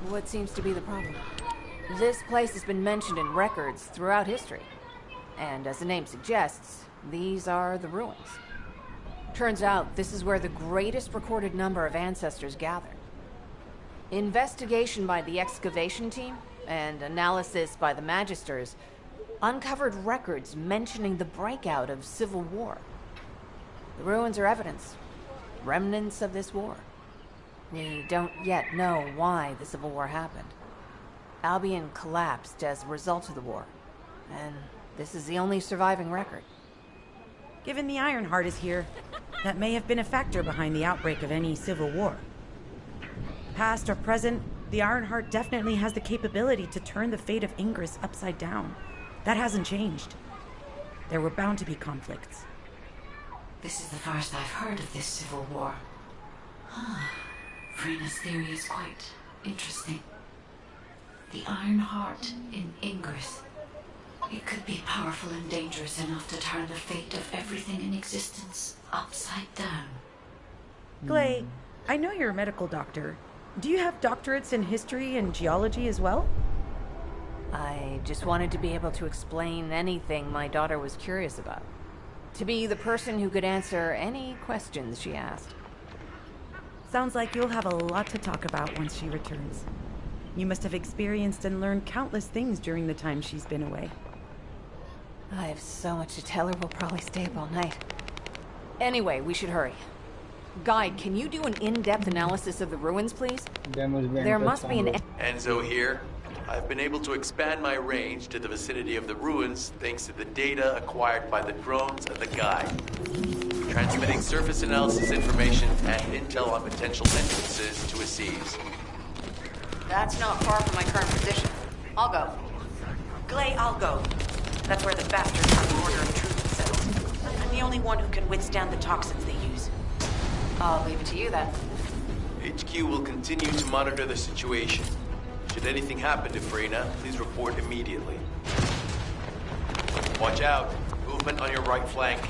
What seems to be the problem? This place has been mentioned in records throughout history. And as the name suggests, these are the ruins. Turns out this is where the greatest recorded number of ancestors gathered. Investigation by the excavation team and analysis by the magisters uncovered records mentioning the breakout of civil war. The ruins are evidence, remnants of this war. We don't yet know why the civil war happened. Albion collapsed as a result of the war, and this is the only surviving record. Given the Ironheart is here, that may have been a factor behind the outbreak of any civil war. Past or present, the Ironheart definitely has the capability to turn the fate of Ingress upside down. That hasn't changed. There were bound to be conflicts. This is the first I've heard of this civil war. Frena's theory is quite interesting. The Ironheart in Ingress. It could be powerful and dangerous enough to turn the fate of everything in existence upside down. Glay, I know you're a medical doctor. Do you have doctorates in history and geology as well? I just wanted to be able to explain anything my daughter was curious about. To be the person who could answer any questions she asked. Sounds like you'll have a lot to talk about once she returns. You must have experienced and learned countless things during the time she's been away. I have so much to tell her we'll probably stay up all night. Anyway, we should hurry. Guide, can you do an in-depth analysis of the ruins, please? There must be an... Enzo here. I've been able to expand my range to the vicinity of the ruins thanks to the data acquired by the drones and the guide. Transmitting surface analysis information and intel on potential entrances to a seize. That's not far from my current position. I'll go. Glay, I'll go. That's where the bastards have the order of truth themselves. I'm the only one who can withstand the toxins they use. I'll leave it to you then. HQ will continue to monitor the situation. Should anything happen to Frena, please report immediately. Watch out. Movement on your right flank.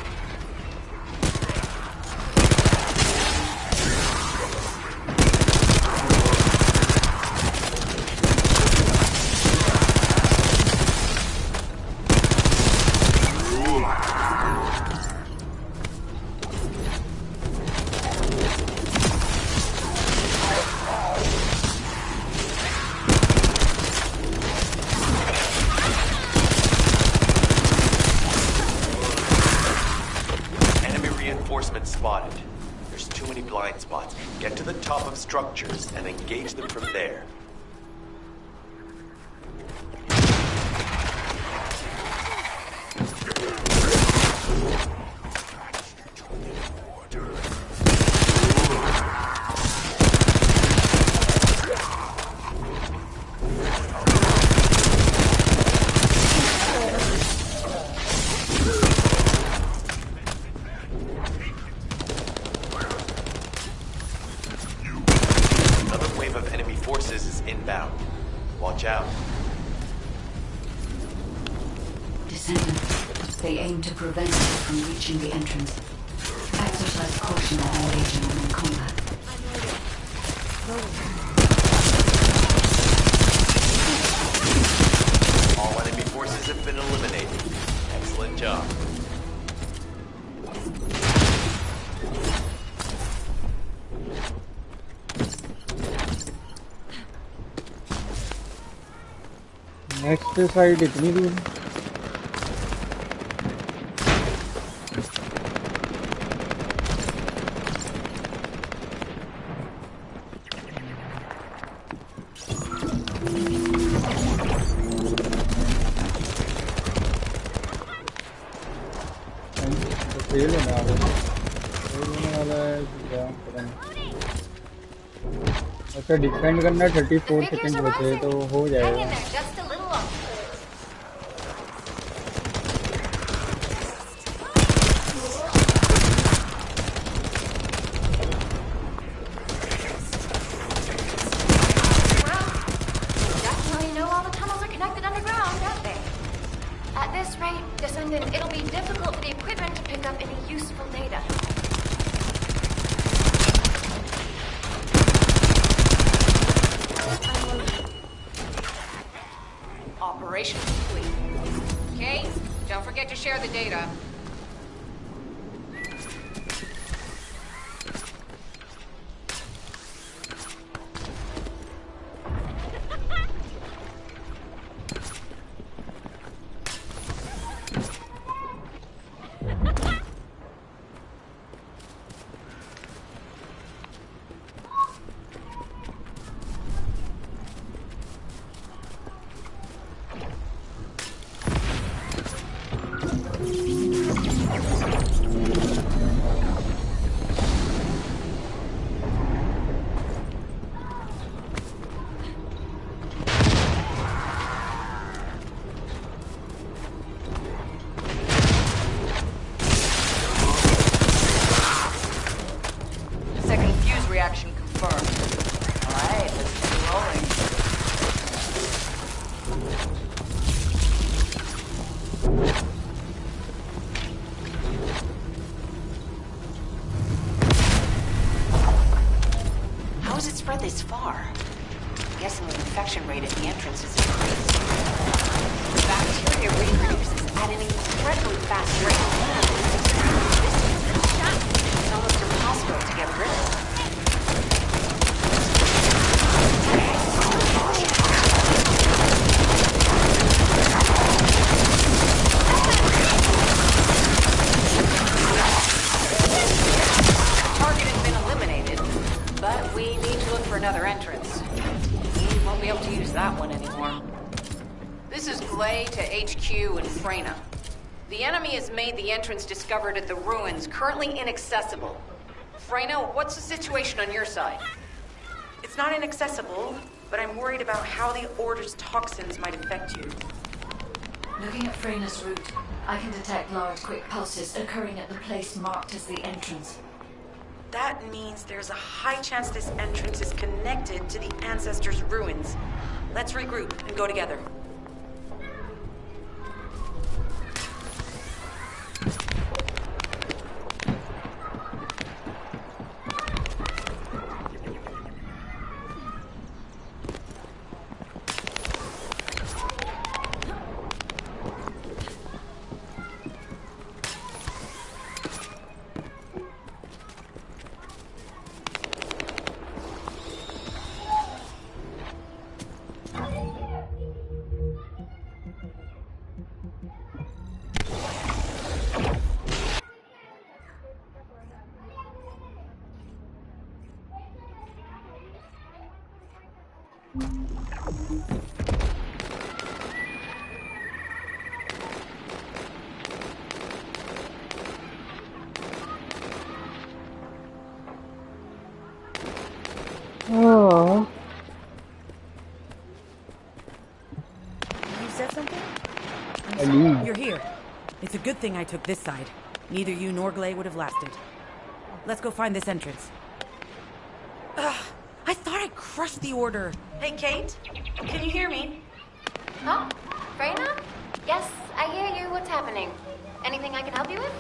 reinforcements spotted. There's too many blind spots. Get to the top of structures and engage them from there. Descendant. They aim to prevent us from reaching the entrance. Exercise caution when engaging them in combat. All enemy forces have been eliminated. Excellent job. Next side इतनी दूर fail होने वाला है क्या पता नहीं। अच्छा defend करना 34 सेकंड बचे तो हो जाएगा। At this rate, Descendant, it'll be difficult for the equipment to pick up any useful data. Operation complete. Okay, don't forget to share the data. Reaction confirmed. Alright, let's keep rolling. How has it spread this far? I'm guessing the infection rate at the entrance is increased. Bacteria reproduces at an incredibly fast rate. It's almost impossible to get rid of. But we need to look for another entrance. We won't be able to use that one anymore. This is Glay to HQ in Freyna. The enemy has made the entrance discovered at the ruins currently inaccessible. Freyna, what's the situation on your side? It's not inaccessible, but I'm worried about how the Order's toxins might affect you. Looking at Freyna's route, I can detect large quick pulses occurring at the place marked as the entrance. That means there's a high chance this entrance is connected to the Ancestors' ruins. Let's regroup and go together. Oh. You said something? Ali. You're here. It's a good thing I took this side. Neither you nor Glay would have lasted. Let's go find this entrance. Ugh, I thought I crushed the order. Hey, Kate? Can you hear me? Huh? Freyna? Yes, I hear you. What's happening? Anything I can help you with?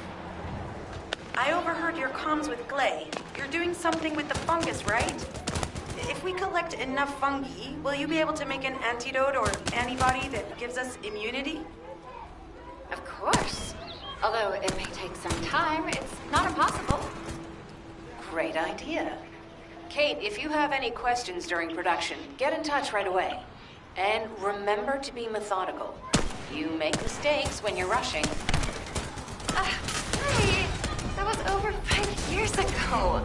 I overheard your comms with Glay. You're doing something with the fungus, right? If we collect enough fungi, will you be able to make an antidote or antibody that gives us immunity? Of course. Although it may take some time, it's not impossible. Great idea. Kate, if you have any questions during production, get in touch right away. And remember to be methodical. You make mistakes when you're rushing. Hey, that was over 5 years ago.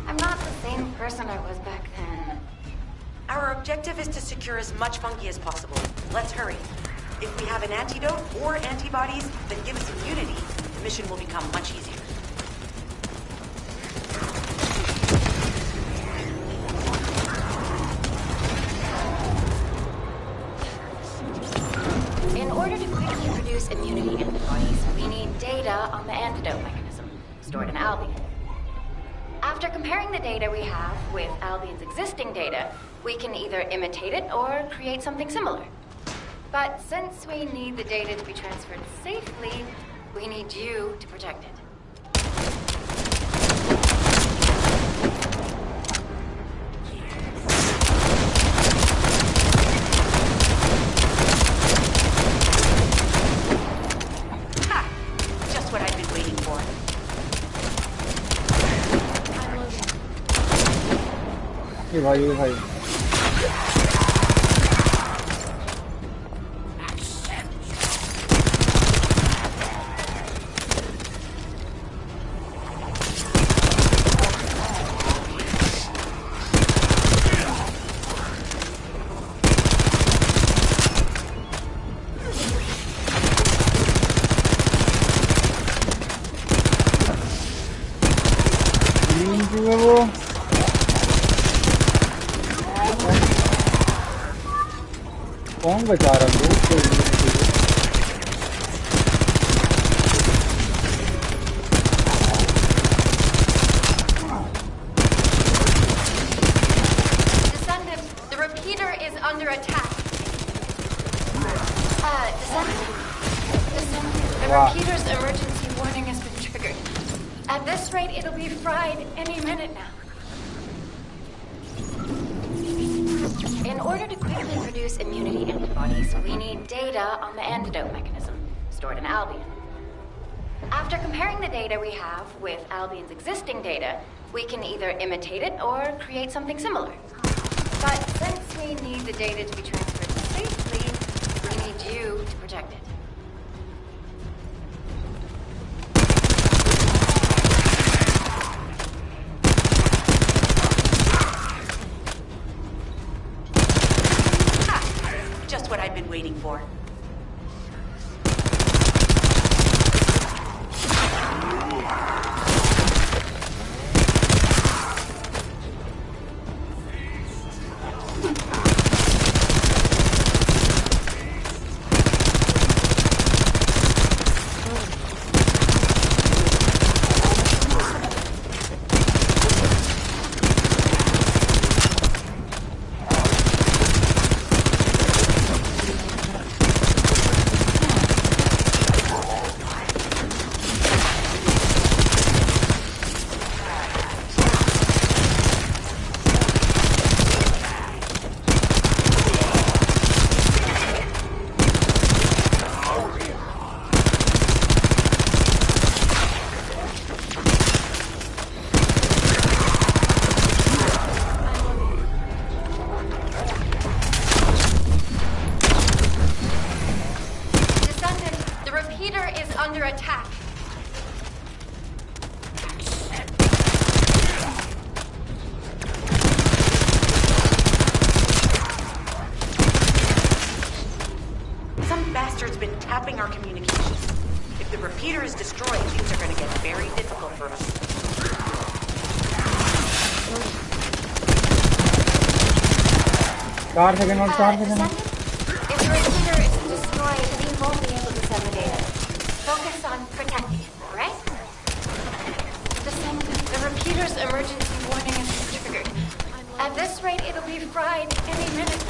I'm not the same person I was back then. Our objective is to secure as much fungi as possible. Let's hurry. If we have an antidote or antibodies that give us immunity, the mission will become much easier. In order to quickly produce immunity antibodies, we need data on the antidote mechanism, stored in Albion. After comparing the data we have with Albion's existing data, we can either imitate it or create something similar. But since we need the data to be transferred safely, we need you to protect it. Ha! Just what I've been waiting for. ये भाई ये भाई वो कौन बचा रहा है Descendant, the repeater is under attack. Descendant, the repeater's emergency warning has been triggered. At this rate, it'll be fried any minute now. In order to quickly produce immunity antibodies, we need data on the antidote mechanism, stored in Albion. After comparing the data we have with Albion's existing data, we can either imitate it or create something similar. But since we need the data to be transferred safely, we need you to protect it. Just what I've been waiting for. stopping our communication. If the repeater is destroyed, things are going to get very difficult for us. 4 second और 4 second. If the repeater isn't destroyed, we won't be able to send the data. Focus on protecting it, right? The repeater's emergency warning has been triggered. At this rate, it'll be fried any minute.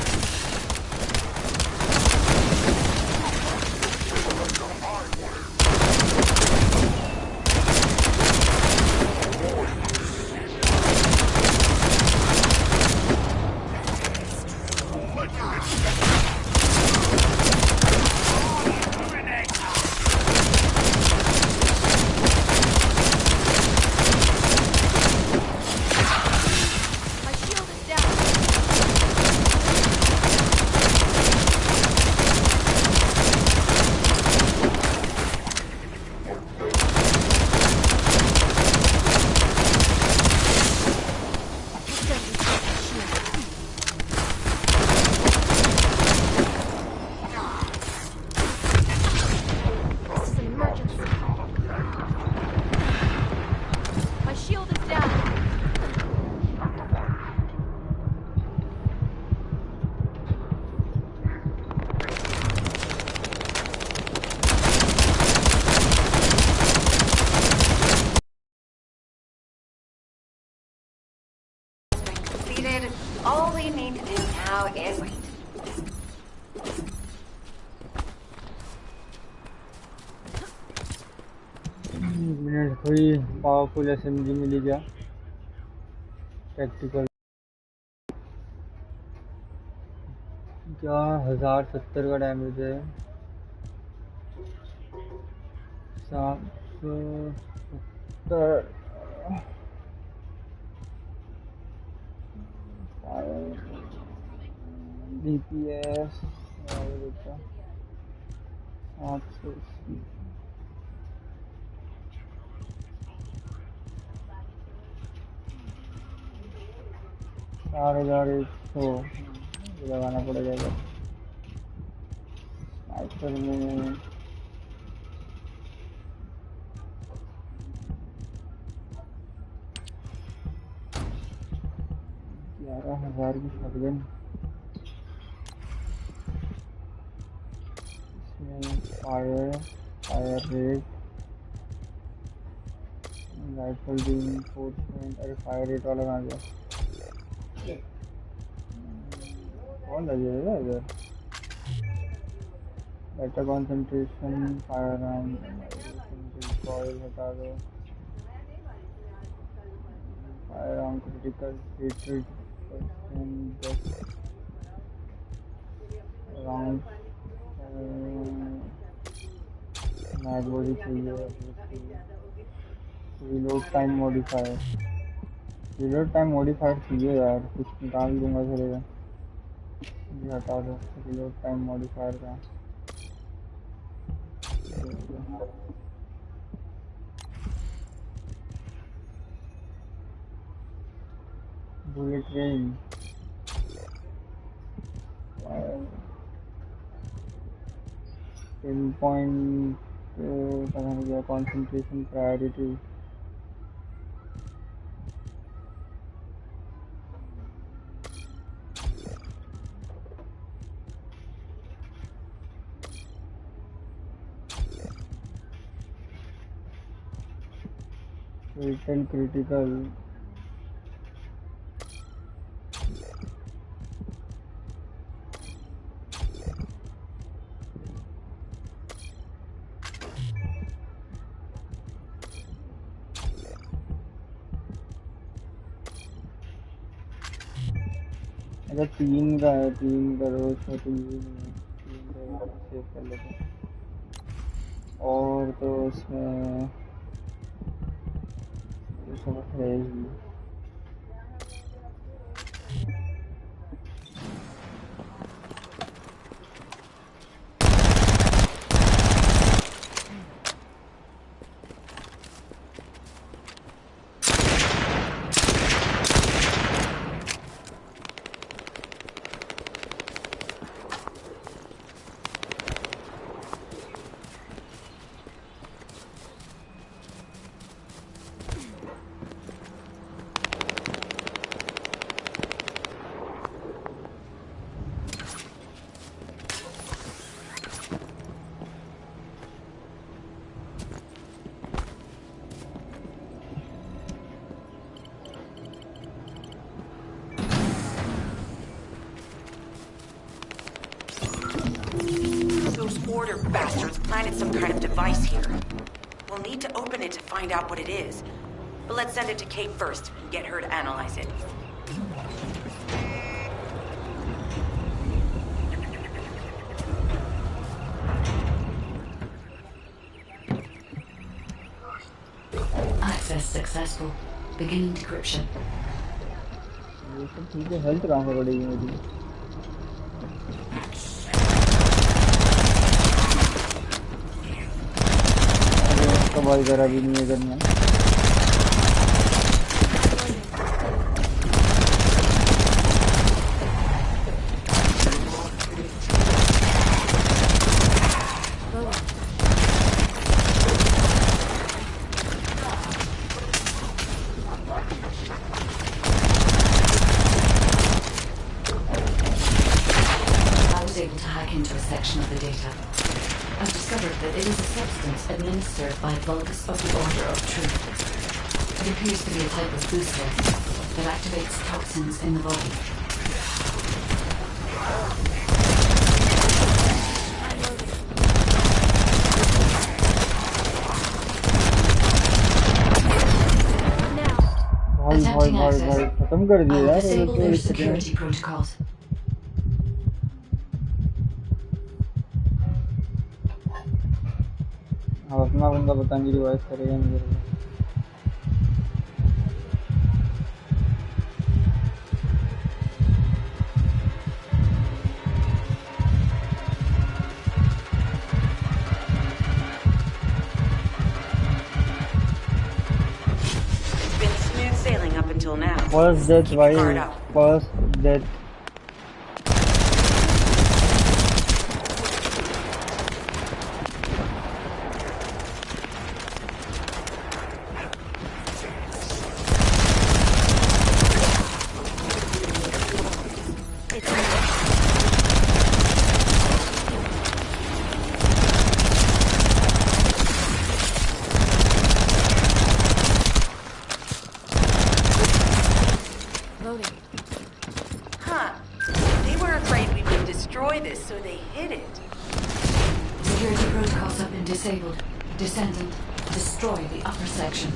All we need to do now is wait. Minute कोई powerful SMG मिली क्या? Tactical क्या 1070 का damage है, 770 DPS 880 4100 लगाना पड़ेगा इधर। Sniper में 11,000 की शॉटगन, इसमें फायर रेट, राइफल रीइंफोर्समेंट। अरे फायर रेट वाला कहाँ गया? कौन लगेगा इधर? Better concentration, fire arm, recoil हटा दो, fire arm critical hit round, mag body चाहिए, reload time modifier, reload time modifier चाहिए यार, कुछ निकाल दूंगा चलेगा, ये हटा दो रिलोड टाइम मॉडिफायर का। बुलेट रेंज 10 पॉइंट, पता नहीं क्या, कॉन्सेंट्रेशन प्रायोरिटी, रिटर्न क्रिटिकल, अगर 3 का है, 3 का रोज का तो ये नहीं है, 3 का सेव कर लेते हैं। और तो उसमें ये सब है ही। to find out what it is. But let's send it to Kate first and get her to analyze it. Access successful. Beginning decryption. ये सब ठीक है, हेल्थ कहाँ से बढ़ेगी मेरी? तो भाई जरा भी नहीं है करना। Vulgus of the Order of Truth. It appears to be a type of booster that activates toxins in the body. Attempting access. Disable their security protocols. अब अपना बंदा बताएंगे रिवाइज करेगा नहीं करेगा। It's been smooth sailing up until now. First death, Keep why? your guard up. First death. Disabled. Descendant. Destroy the upper section.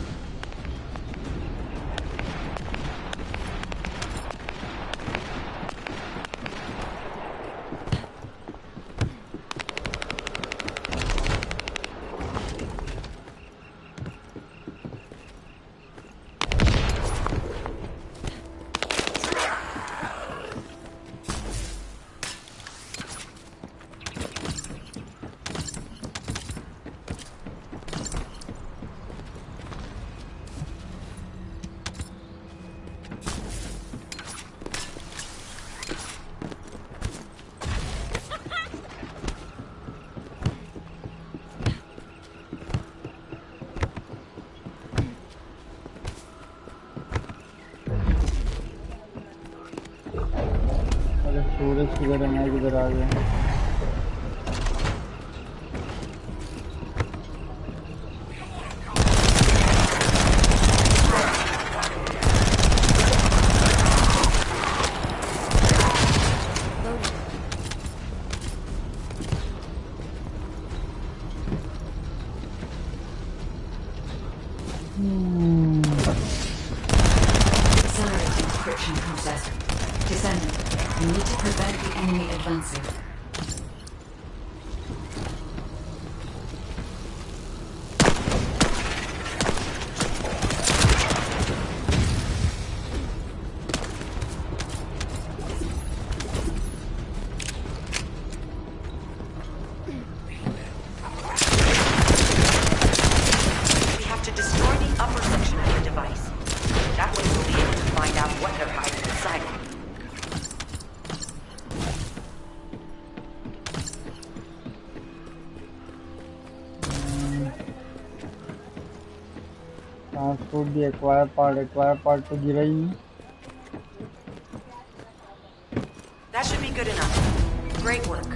किधर है? मैं किधर आ गया? Accelerating encryption process. Descendant. You need to prevent the enemy advancing. We have to destroy the upper section of the device. That way we'll be able to find out what they're hiding inside it. Transport the acquired part to गिरा ही नहीं। That should be good enough. Great work.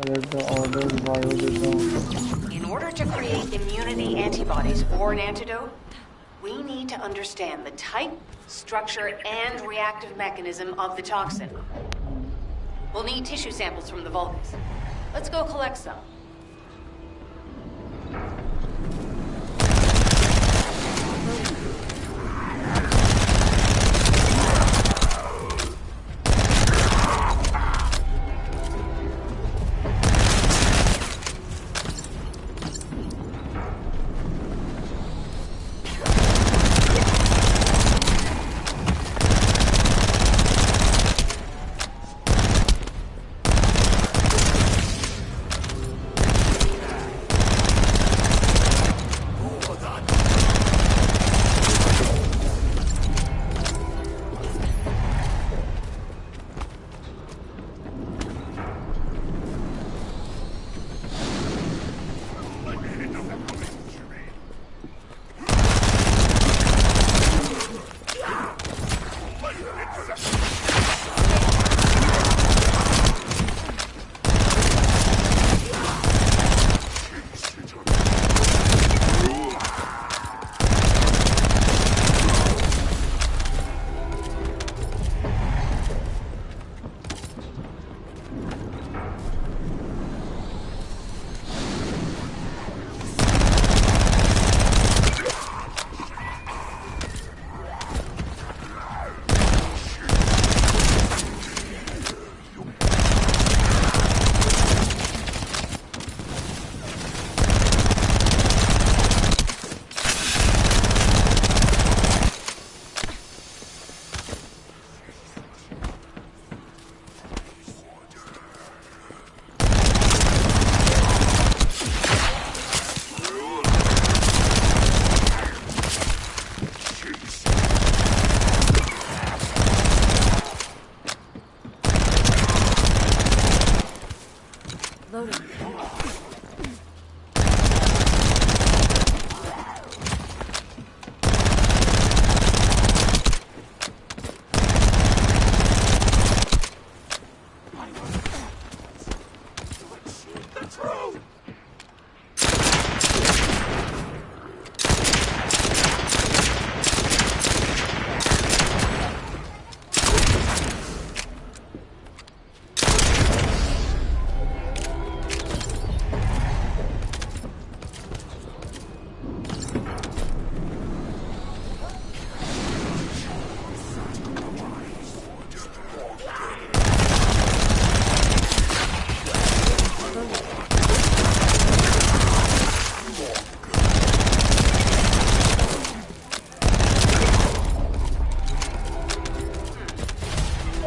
Select the order's biodata. In order to create immunity antibodies or an antidote, we need to understand the type, structure, and reactive mechanism of the toxin. We'll need tissue samples from the Vulcans. Let's go collect some.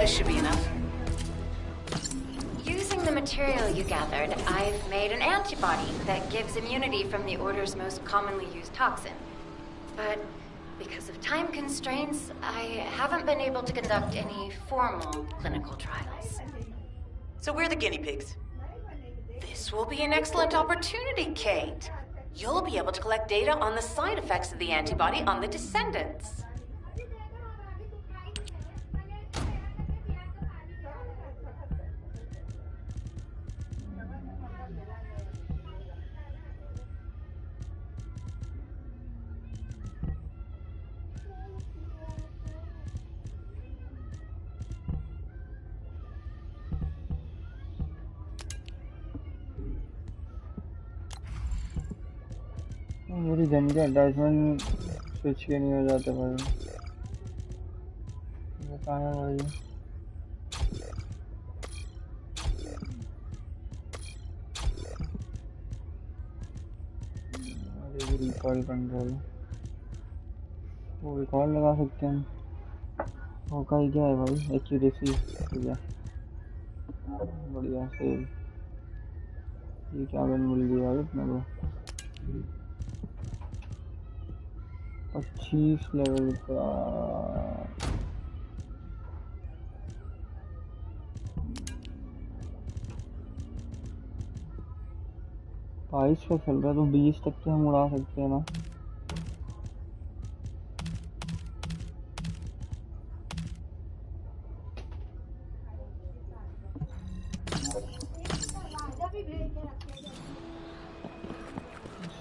This should be enough. Using the material you gathered, I've made an antibody that gives immunity from the Order's most commonly used toxin. But because of time constraints, I haven't been able to conduct any formal clinical trials. So we're the guinea pigs. This will be an excellent opportunity, Kate. You'll be able to collect data on the side effects of the antibody on the Descendants. मेरी gun के attachment switch के नहीं हो जाते भाई। ये कहाँ है भाई? अरे रिकॉल कंट्रोल, वो रिकॉल लगा सकते हैं। वो का ही क्या है भाई? एक्यूरेसी ठीक है, बढ़िया से। ये क्या गन मिल गई यार अपने को? 25 लेवल का। 22 का चल रहा है तो 20 तक के हम उड़ा सकते हैं ना।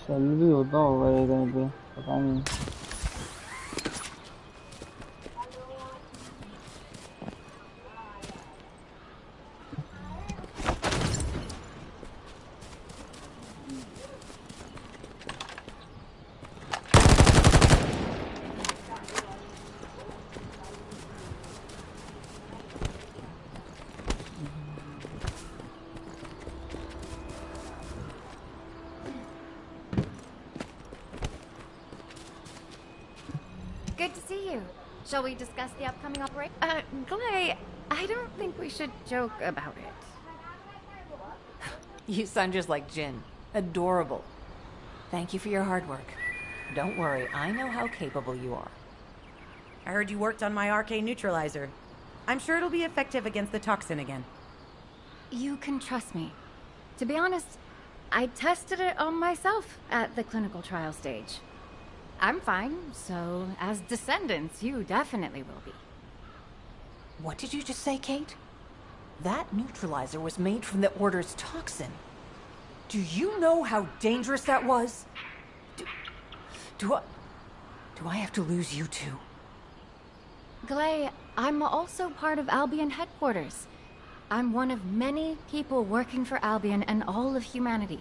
सेल भी होता होगा ये कहीं पे, पता नहीं। Good to see you. Shall we discuss the upcoming operation? Glay, I don't think we should joke about it. You sound just like Jin. Adorable. Thank you for your hard work. Don't worry, I know how capable you are. I heard you worked on my arcane neutralizer. I'm sure it'll be effective against the toxin again. You can trust me. To be honest, I tested it on myself at the clinical trial stage. I'm fine, so as Descendants, you definitely will be. What did you just say, Kate? That neutralizer was made from the Order's toxin. Do you know how dangerous that was? Do I have to lose you too? Glay, I'm also part of Albion headquarters. I'm one of many people working for Albion and all of humanity.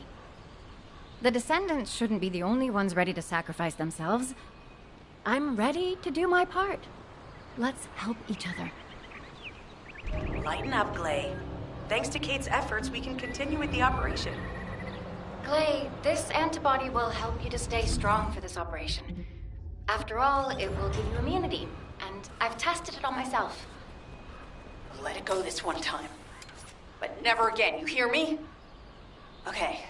The Descendants shouldn't be the only ones ready to sacrifice themselves. I'm ready to do my part. Let's help each other. Lighten up, Glay. Thanks to Kate's efforts, we can continue with the operation. Glay, this antibody will help you to stay strong for this operation. After all, it will give you immunity, and I've tested it on myself. Let it go this one time. But never again, you hear me? Okay.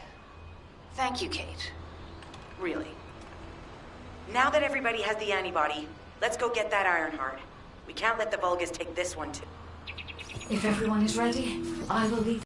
Thank you, Kate. Really. Now that everybody has the antibody, let's go get that Ironheart. We can't let the Vulgus take this one too. If everyone is ready, I will leave.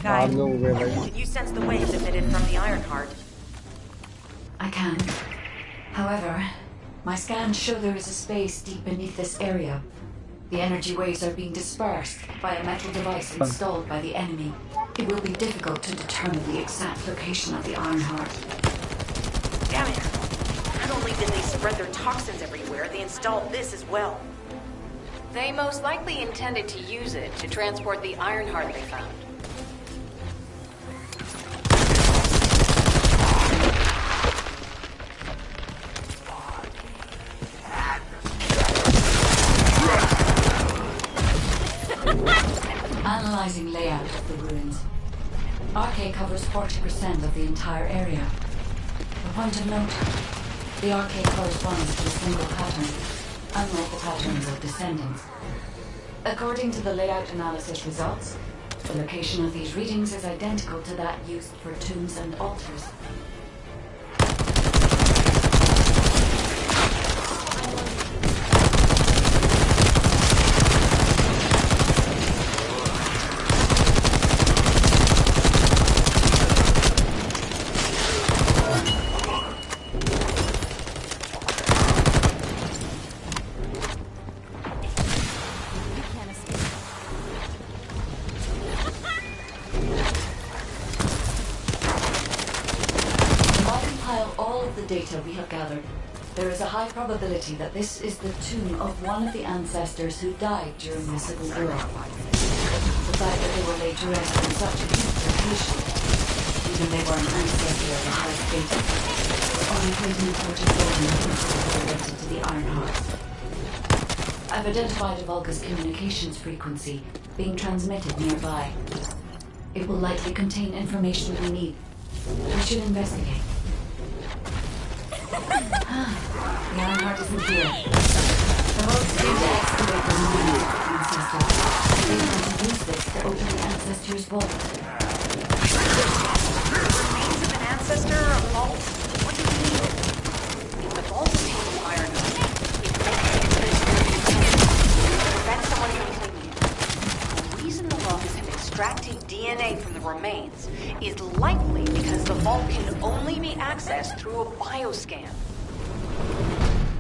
Kai, can you sense the waves emitted from the Ironheart? I can. However, my scans show there is a space deep beneath this area. The energy waves are being dispersed by a metal device installed by the enemy. It will be difficult to determine the exact location of the Ironheart. Damn it! Not only did they spread their toxins everywhere, they installed this as well. They most likely intended to use it to transport the Ironheart they found. Analyzing layout of the ruins. RK covers 40% of the entire area. A point of note, the RK corresponds to a single pattern, unlike the patterns of Descendants. According to the layout analysis results, the location of these readings is identical to that used for tombs and altars. Data we have gathered, there is a high probability that this is the tomb of one of the ancestors who died during the Civil War. The fact that they were laid to rest in such a deep location, even they were an ancestor of the highest data, only plays an important role in the info related to the Ironheart. I've identified a Vulgus communications frequency being transmitted nearby. It will likely contain information we need. We should investigate. The Ironheart isn't here. The Vulgus came to excavate the ruins of the ancestors. They want to use this to open the Ancestor's vault. Remains of an ancestor, a vault? What do you mean? If the vault contains iron, it prevent someone from taking it. The reason the Vulgus have extracted DNA from the remains is likely because the vault can only be accessed through a bioscan.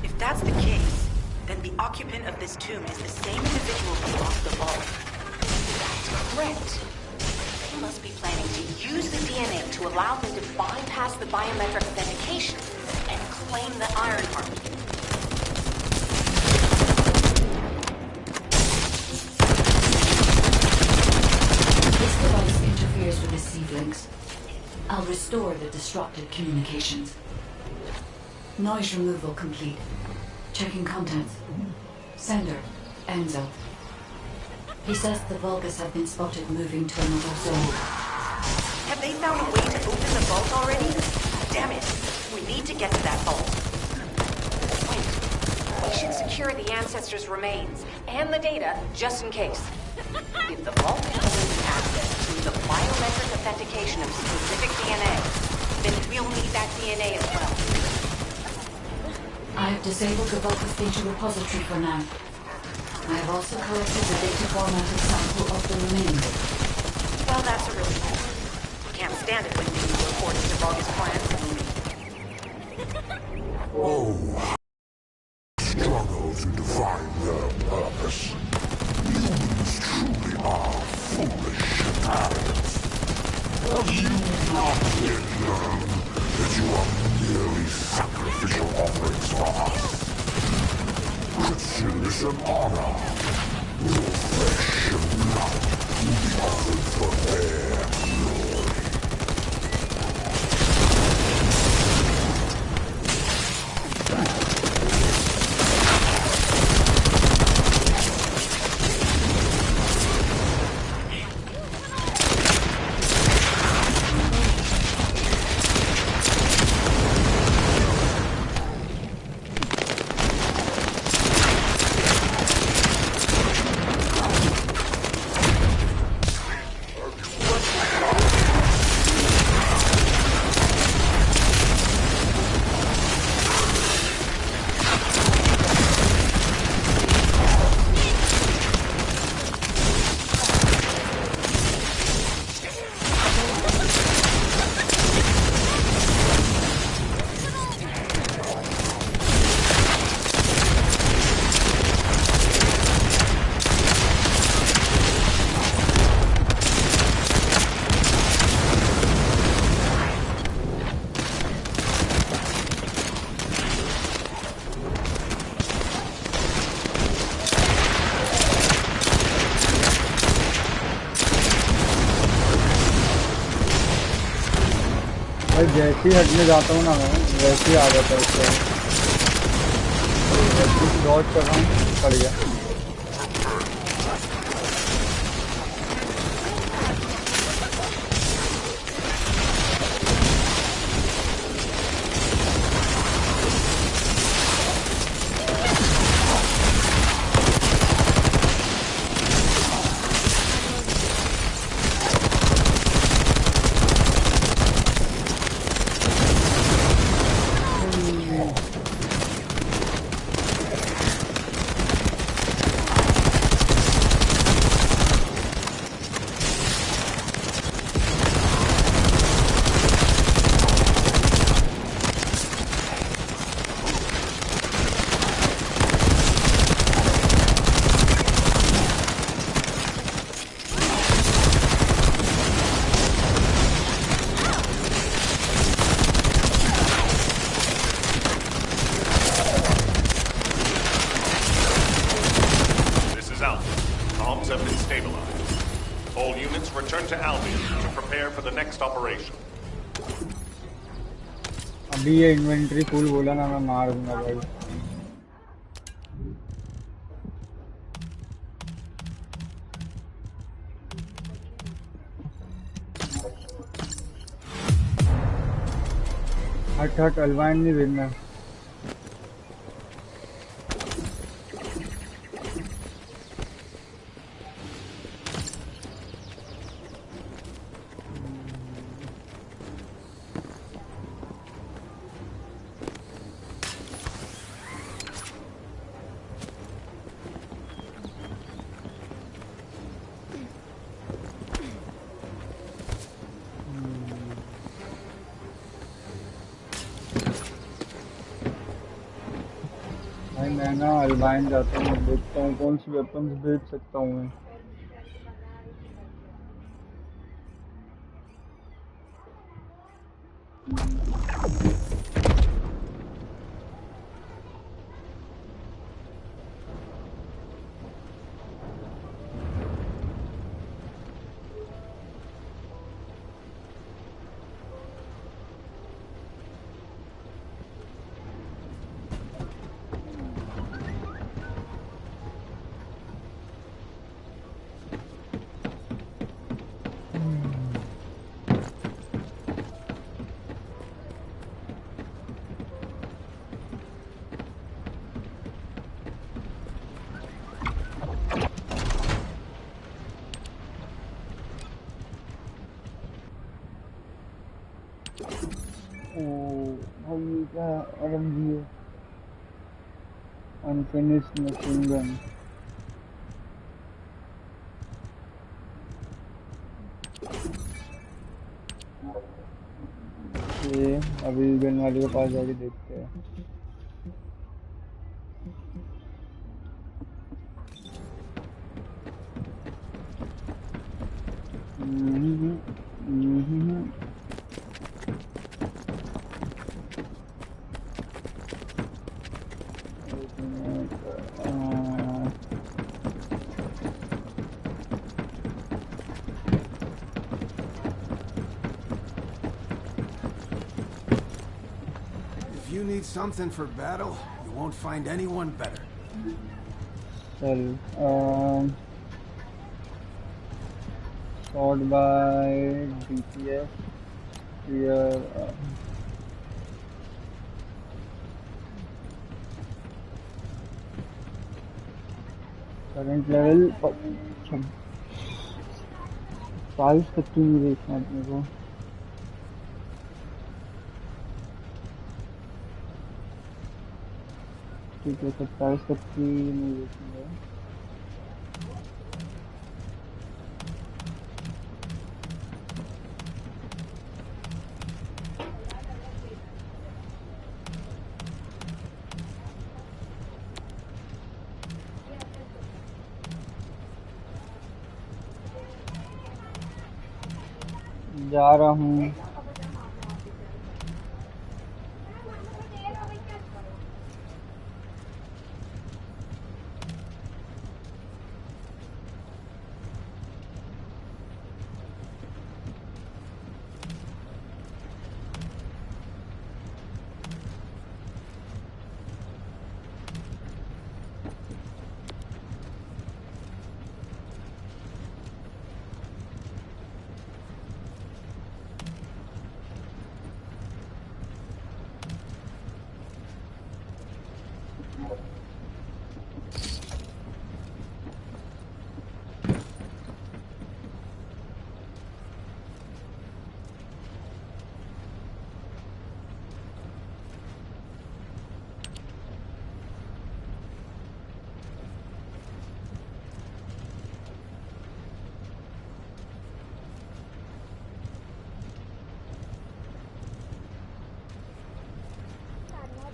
If that's the case, then the occupant of this tomb is the same individual who lost the vault. That's correct. They must be planning to use the DNA to allow them to bypass the biometric authentication and claim the Ironheart. This device interferes with the seedlings. I'll restore the disrupted communications. Noise removal complete. Checking contents. Sender, Enzo. He says the Vulgus have been spotted moving to another zone. Have they found a way to open the vault already? Damn it! We need to get to that vault. Wait. We should secure the Ancestor's remains and the data just in case. If the vault can only be accessed through the biometric authentication of specific DNA, then we'll need that DNA as well. I have disabled the Vulgus data repository for now. I have also collected the data formatted sample of the remains. Well, that's a relief. Can't stand it when people report to Vulgus plans. Oh, struggle to define their purpose. Humans truly are foolish shenanigans. Have you not yet learned that you are merely sacrificial offerings for us? Riches and honor, your flesh and blood will be offered for their glory. जैसे ही हटने जाता हूँ ना मैं वैसे ही आ जाता है उसको डॉट कर रहा हूँ पड़ गया अभी ये इन्वेंटरी फुल बोला ना मैं मार दूंगा भाई हट हट अलवाइन नहीं भेजना मैं ना अल्बाइन जाता हूँ, देखता हूँ कौन सी वेपन्स बेच सकता हूँ मैं। भाई क्या आरएमजी है, अनफिनिश्ड मशीन गन। ये अभी गन वाले के पास जाके देखते हैं। If you need something for battle, you won't find anyone better. चल shot by DPS here, current level 40 तक की नहीं देखना अपने को। ठीक है, 27 तक की नहीं देखूंगा। जा रहा हूँ।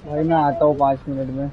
भाई मैं आता हूँ 5 मिनट में।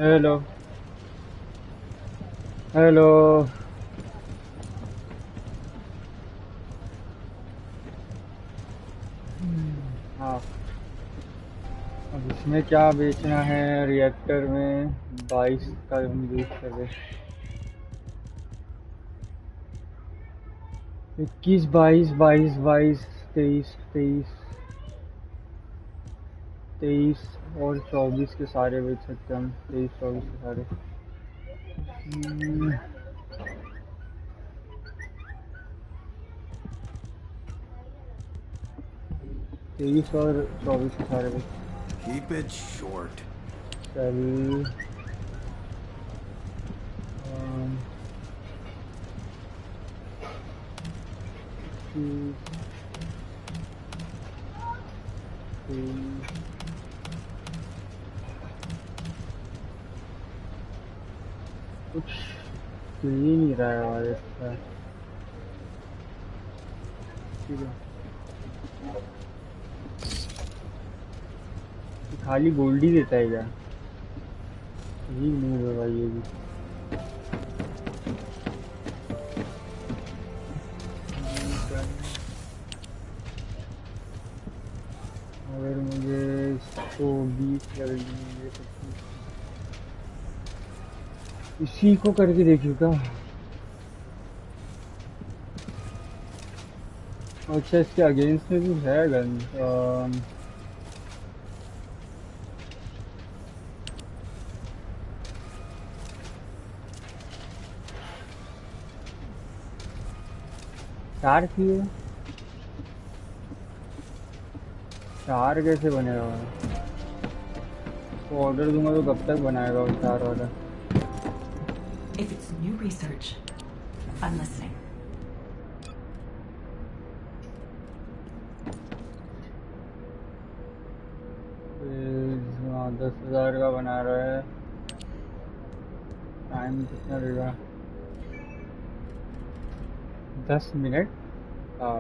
हेलो हेलो हाँ अब इसमें क्या बेचना है रिएक्टर में 22 का हम यूज कर रहे 21 22 22 22 23 23 23 और 24 के सारे बेच सकते हैं हम 23 24 के सारे 23 और 24 के सारे बेच Keep it short. चल कुछ मिल ही नहीं रहा है हमारे पास ठीक है खाली गोल्ड ही देता है क्या यही मूव है भाई ये भी अगर मुझे इसको 20 लेवल मिले तो इसी को करके देखिएगा अच्छा इसके अगेंस्ट में भी है गन चार किए चार कैसे बनेगा तो ऑर्डर दूंगा तो कब तक बनाएगा वो चार वाला If it's new research, I'm listening. हाँ 10,000 का बना रहा है टाइम कितना लगेगा 10 मिनट हाँ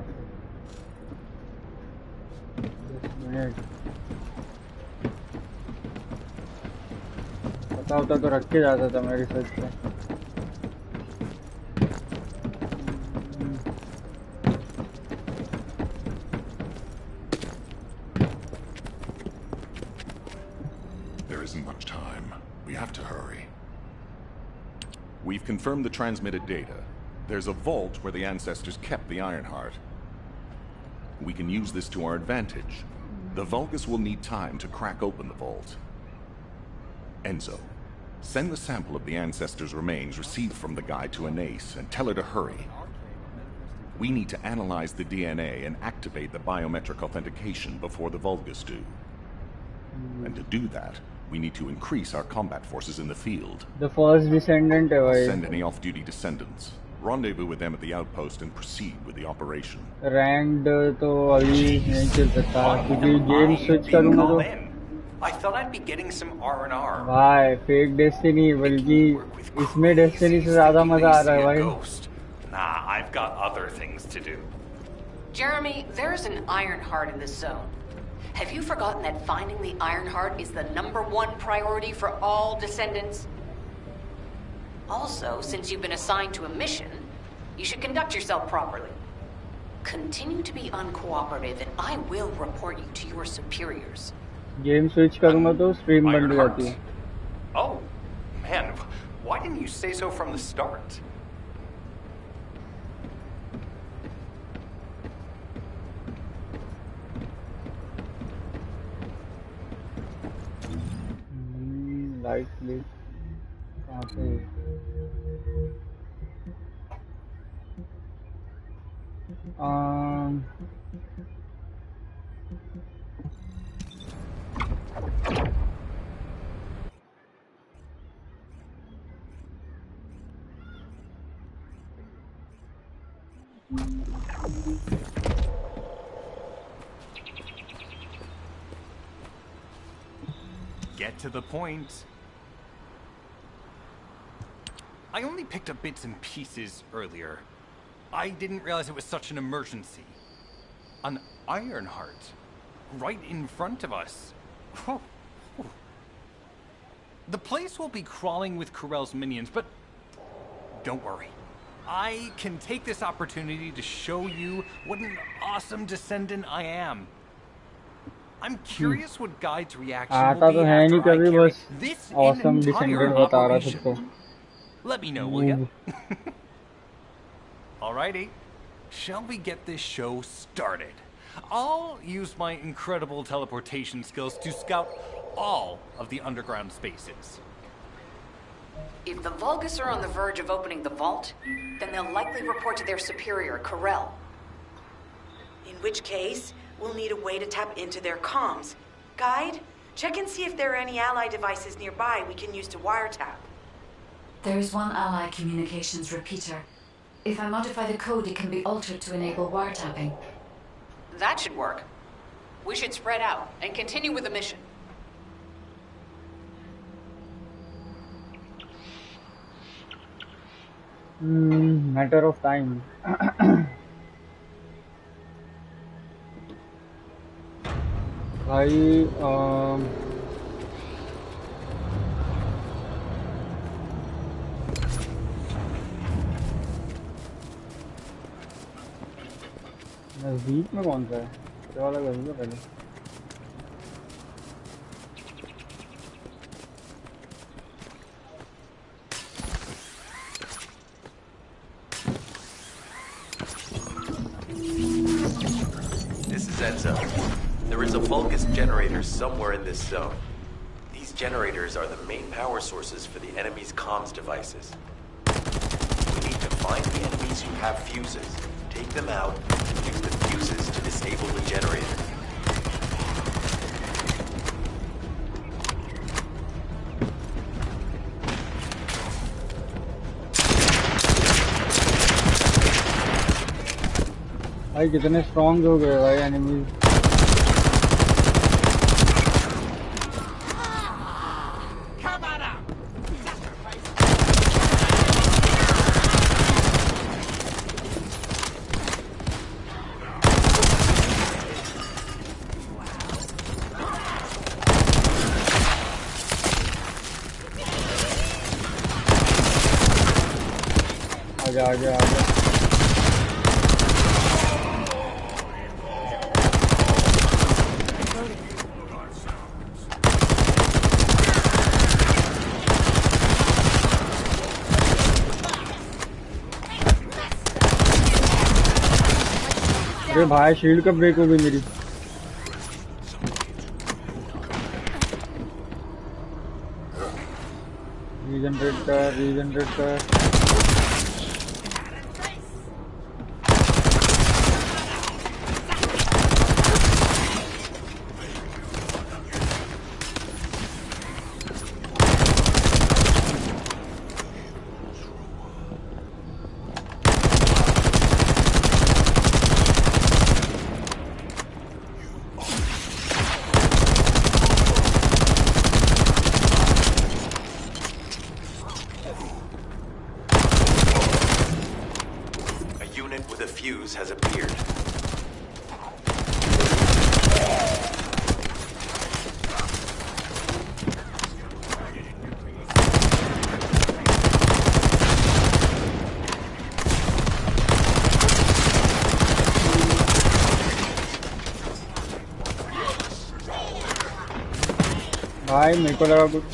10 मिनट पता होता तो रख के जाता था मैं रिसर्च पे There isn't much time. We have to hurry. We've confirmed the transmitted data. There's a vault where the ancestors kept the Ironheart. We can use this to our advantage. The Vulgus will need time to crack open the vault. Enzo, send the sample of the ancestors' remains received from the guy to Anais and tell her to hurry. We need to analyze the DNA and activate the biometric authentication before the Vulgus do. And to do that, we need to increase our combat forces in the field. The first Descendant है भाई Send any off-duty descendants. Rendezvous with them at the outpost and proceed with the operation. Ranked तो अभी नहीं चल सकता क्योंकि game switch करूँगा तो I thought I'd be getting some R&R. भाई फेक डेस्टिनी बल्कि इसमें डेस्टिनी से ज़्यादा मजा आ रहा है भाई Nah, I've got other things to do. Jeremy, there's an Ironheart in this zone. Have you forgotten that finding the Ironheart is the #1 priority for all Descendants? Also, since you've been assigned to a mission, you should conduct yourself properly. Continue to be uncooperative and I will report you to your superiors. Game switch करूँगा तो stream बंद हो जाती है Oh, man, why didn't you say so from the start? Light place कहाँ पे Get to the point. I only picked up bits and pieces earlier. I didn't realize it was such an emergency. An Ironheart. Right in front of us. The place will be crawling with Corell's minions, but don't worry. I can take this opportunity to show you what an awesome Descendant I am. I'm curious what Guide's reaction आता will तो be है नहीं after I कभी, carry बस this awesome entire Descendant बता रहा operation. सबको. Let me know, will ya? Alrighty. Shall we get this show started? I'll use my incredible teleportation skills to scout all of the underground spaces. If the Vulgus are on the verge of opening the vault, then they'll likely report to their superior, Corell. In which case, we'll need a way to tap into their comms. Guide, check and see if there are any ally devices nearby we can use to wiretap. There is one ally communications repeater. If I modify the code, it can be altered to enable wiretapping. That should work. We should spread out and continue with the mission. Matter of time. भाई नजदीक में कौन सा है? ये वाला करूँगा पहले. This is Enzo. There is a Vulgus generator somewhere in this zone. These generators are the main power sources for the enemy's comms devices. We need to find the enemies who have fuses, take them out, and use the fuses to disable the generator. भाई कितने strong हो गए भाई enemies. आजा आजा आजा. अरे भाई शील्ड कब ब्रेक हो गई मेरी. रीजनरेट कर. Has appeared. भाई मेरे को लगा कुछ.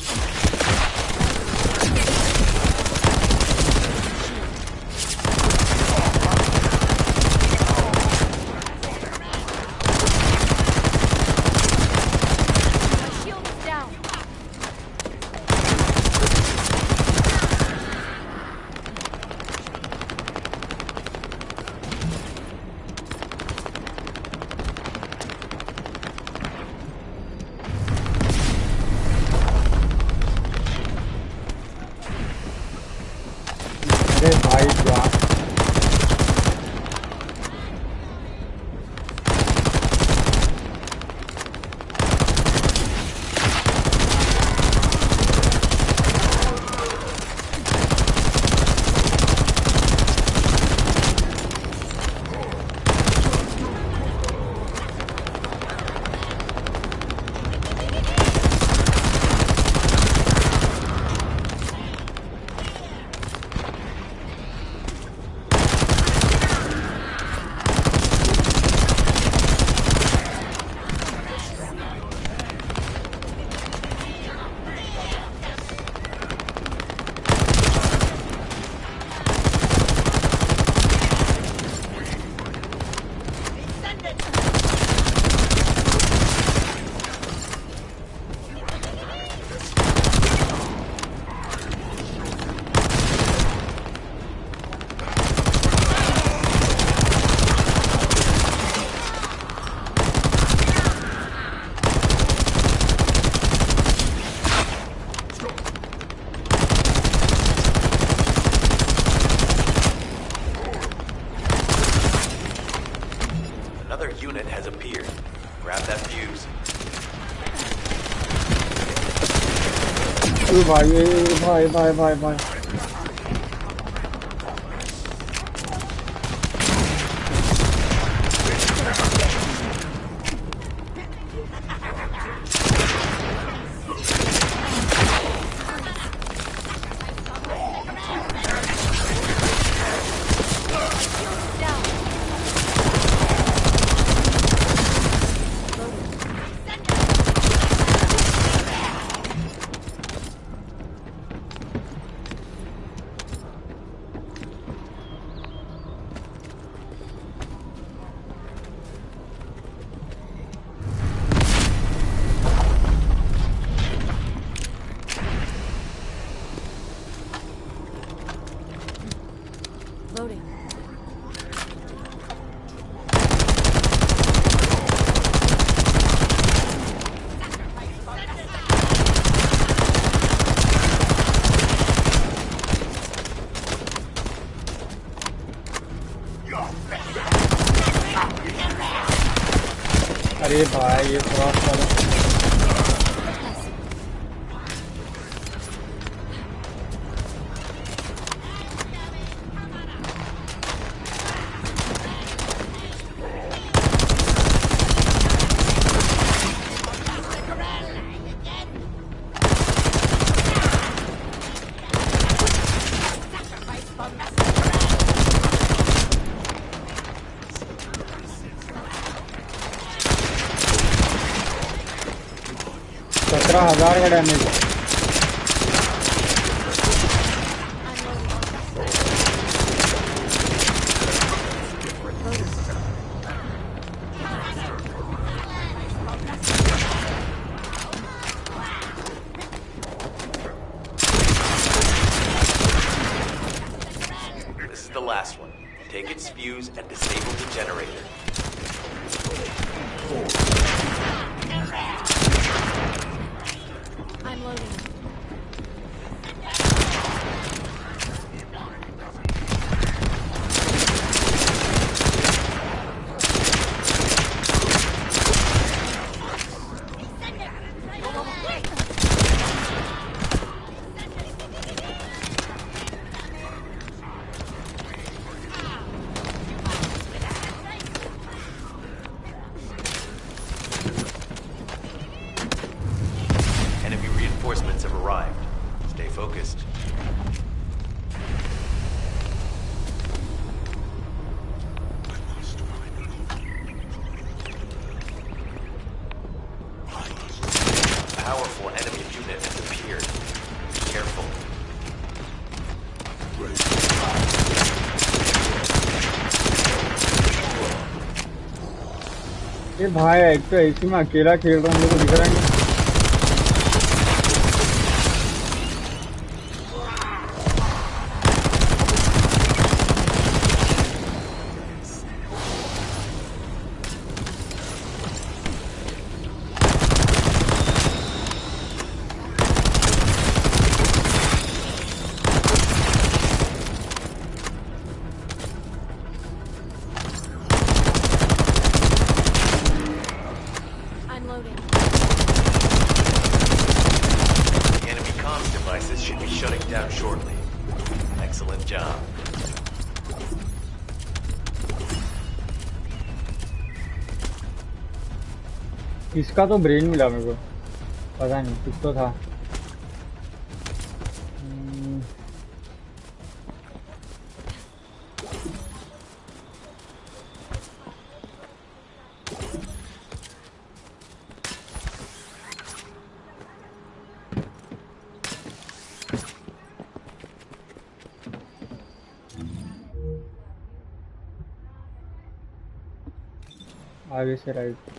Grab that fuse. भाई Loading. अरे भाई ये क्रॉस वाला $17,000 का damage This is the last one. Take its fuse and disable the generator. I'm loading. Enemy reinforcements have arrived. Stay focused. Powerful enemy unit has appeared. Be careful. ये भाई एक तो ऐसी में अकेला खेल रहा हूँ मुझे दिख रहा है I'm loading. Enemy comms devices should be shutting down shortly. Excellent job. इसका तो ब्रेन मिला मेरे को पता नहीं कुछ तो था आगे से राइट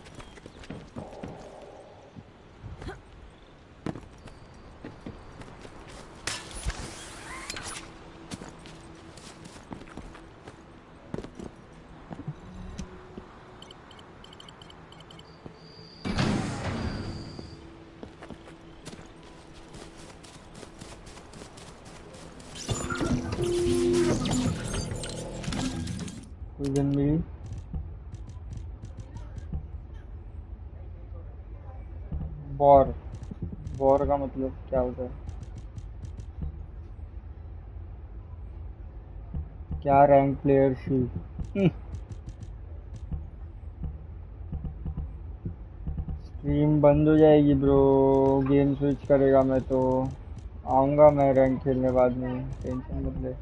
वॉर वॉर का मतलब क्या होता है? क्या रैंक प्लेयर शी? स्ट्रीम बंद हो जाएगी ब्रो, गेम स्विच करेगा। मैं तो आऊँगा, मैं रैंक खेलने बाद में, टेंशन मत ले।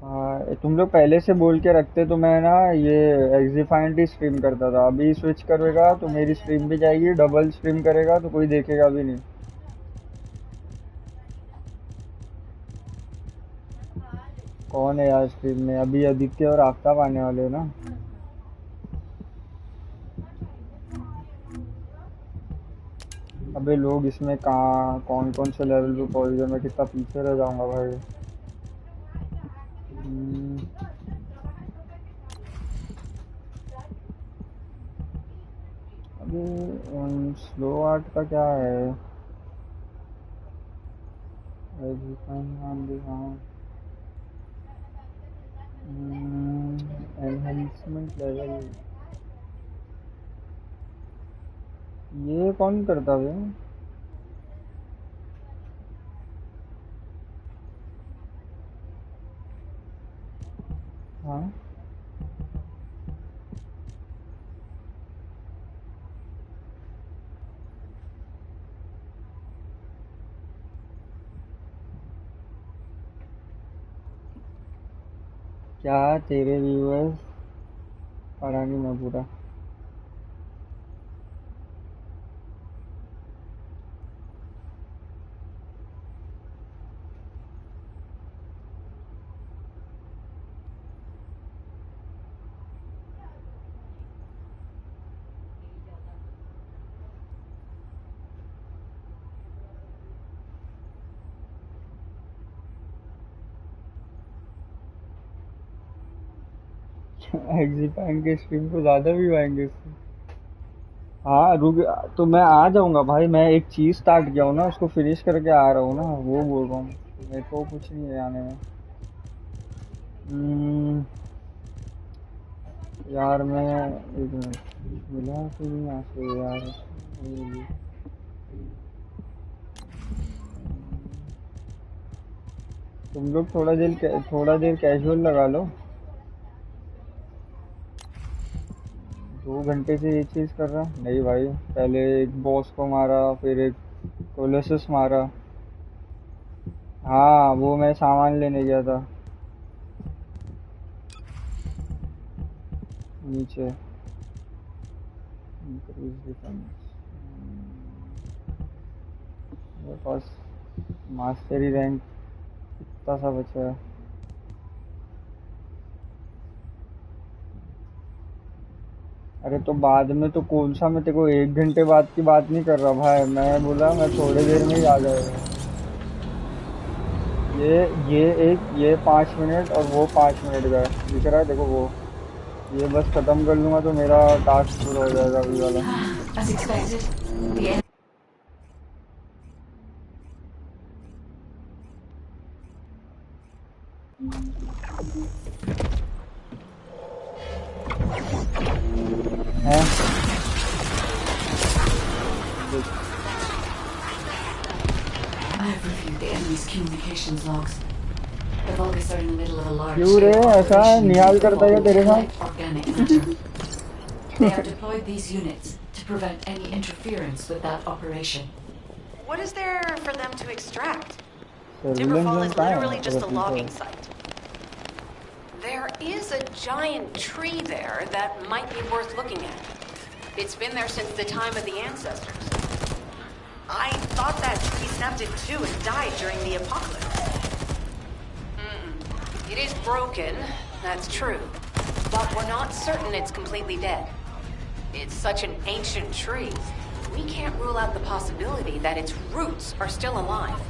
हाँ, तुम लोग पहले से बोल के रखते तो मैं ना ये एक्जीफाइंड ही स्ट्रीम करता था। अभी स्विच करेगा तो मेरी स्ट्रीम भी जाएगी, डबल स्ट्रीम करेगा तो कोई देखेगा भी नहीं। कौन है यार स्ट्रीम में? अभी आदित्य और आफ्ताब आने वाले हैं ना। अबे लोग इसमें कहाँ कौन कौन से लेवल पे पहुंच गए, मैं कितना पीछे रह जाऊंगा भाई। अभी स्लो आर्ट का क्या है? एनहेंसमेंट लेवल ये कौन करता है? हाँ क्या तेरे व्यूअर्स? पढ़ा नहीं मैं पूरा। एग्जीपाइन के स्ट्रीम को ज़्यादा भी आएंगे इससे। हाँ रुक, तो मैं आ जाऊंगा भाई। मैं एक चीज़ स्टार्ट किया हूँ ना, उसको फिनिश करके आ रहा हूँ ना, वो बोल रहा हूँ। मेरे को कुछ नहीं है आने में। यार मैं एक मिनट, मिला तो नहीं यहाँ से यार। तुम लोग थोड़ा देर कैजुअल लगा लो। 2 घंटे से ये चीज़ कर रहा नहीं भाई। पहले एक बॉस को मारा, फिर एक कोलोसस मारा। हाँ वो मैं सामान लेने गया था नीचे। Increase defense। मेरे पास मास्टरी रैंक कितना सा बचा है। अरे तो बाद में तो कौन सा, मैं तेरे को 1 घंटे बाद की बात नहीं कर रहा भाई। मैं बोला मैं थोड़ी देर में ही आ जाएगा। ये 5 मिनट और वो 5 मिनट का है, दिख रहा है देखो वो। ये बस खत्म कर लूंगा तो मेरा टास्क पूरा हो जाएगा अभी वाला। As expected, the end. हैं? I have reviewed the enemy's communications logs. The Vulgus are in the middle of a large क्यों रे ऐसा निहाल करता है तेरे साथ? organic matter. They have deployed these units to prevent any interference with that operation. What is there for them to extract? Surveillance Timberfall zone is कहाँ है? literally just a अगर logging पीछे site. There is a giant tree there that might be worth looking at. It's been there since the time of the ancestors. I thought that tree snapped in two and died during the apocalypse. It is broken, that's true. But we're not certain it's completely dead. It's such an ancient tree. We can't rule out the possibility that its roots are still alive.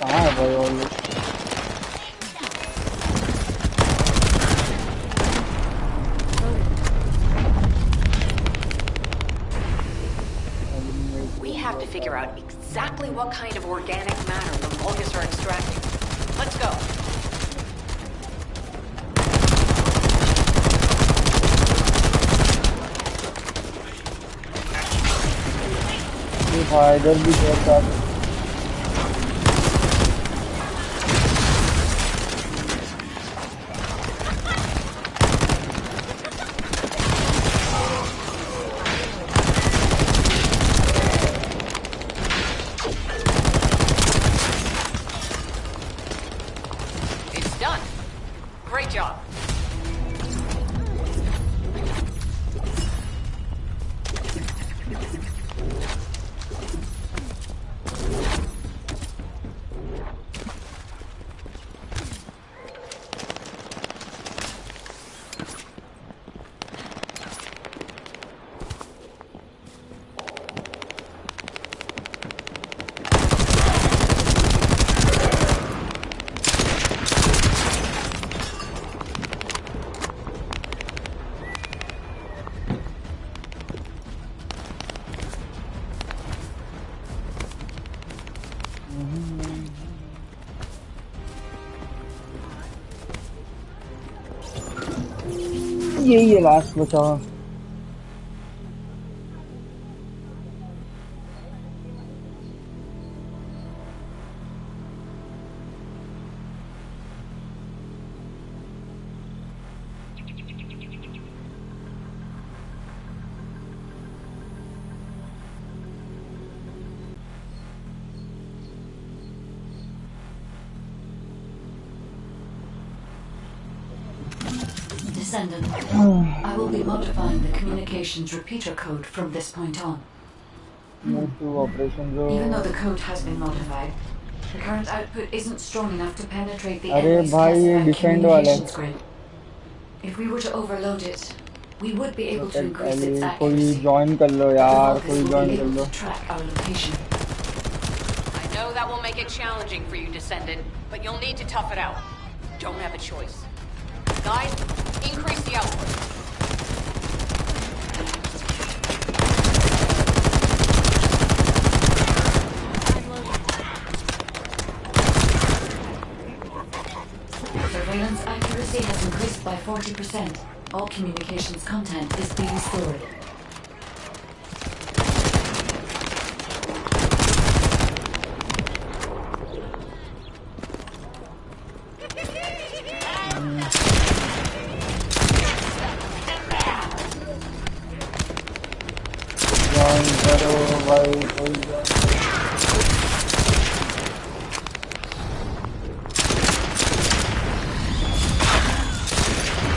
कहाँ है भाई और लोग? We have to figure out exactly what kind of organic matter the Vulgus are extracting. Let's go. ये भाई इधर भी बहुत It's done. Great job. यही है लास्ट बचा हुआ। Descendant, I will be modifying the communications repeater code from this point on. Even though the code has been modified, the current output isn't strong enough to penetrate the enemy's specified communications grid. If we were to overload it, we would be able to increase its accuracy. कोई join कर लो यार, कोई join कर लो। Track our location. I know that will make it challenging for you, Descendant, but you'll need to tough it out. Don't have a choice. Guys, increase the output. Surveillance accuracy has increased by 40%. All communications content is being stored.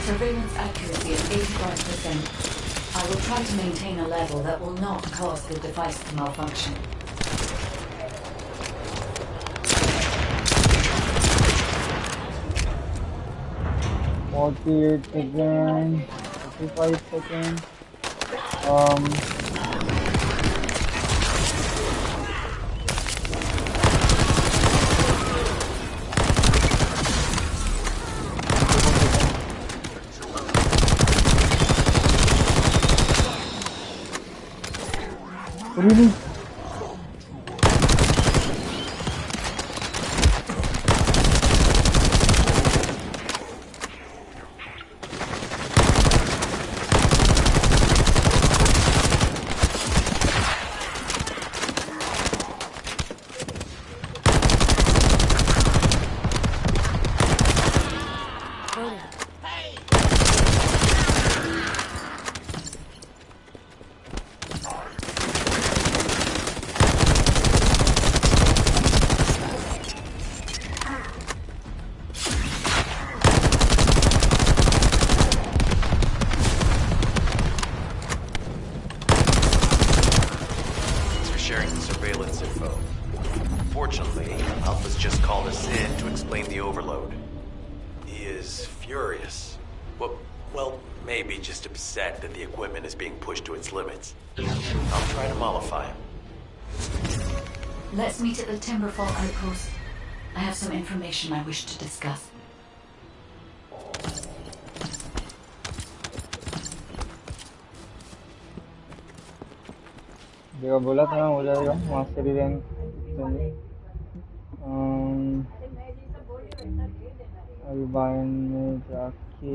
Surveillance accuracy is 85%. I will try to maintain a level that will not cause the device to malfunction. $48 seconds, 55 seconds. Really? surveillance info. Fortunately, Alpha's just called us in to explain the overload. He is furious. Well, maybe just upset that the equipment is being pushed to its limits. I'll try to mollify him. Let's meet at the Timberfall outpost. I have some information I wish to discuss. देखो बोला था ना हो जाएगा mastery rank अभी Bayern में जाके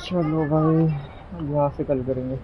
चलो भाई यहाँ से कल करेंगे।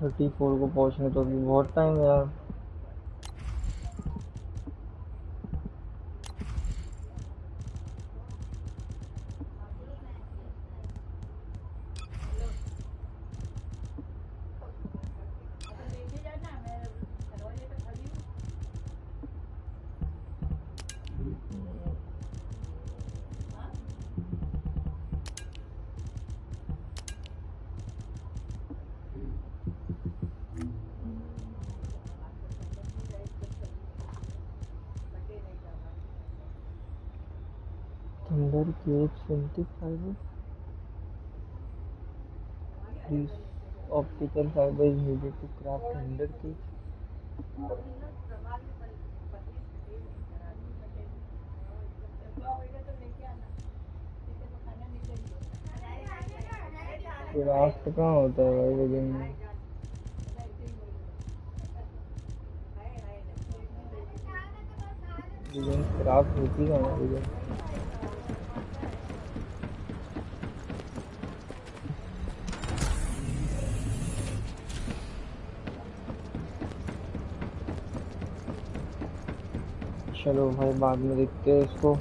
थर्टी फोर को पहुंचने तो अभी बहुत टाइम है यार। Thunder cage 25. This optical fiber is needed to craft thunder cage. Craft कहाँ होता है भाई गेम में? गेम क्राफ्ट होती कहाँ है गेम? चलो भाई बाद में देखते हैं इसको।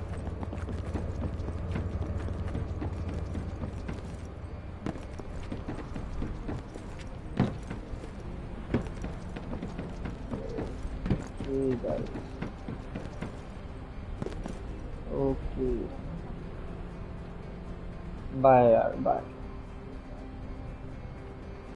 ओके बाय यार बाय।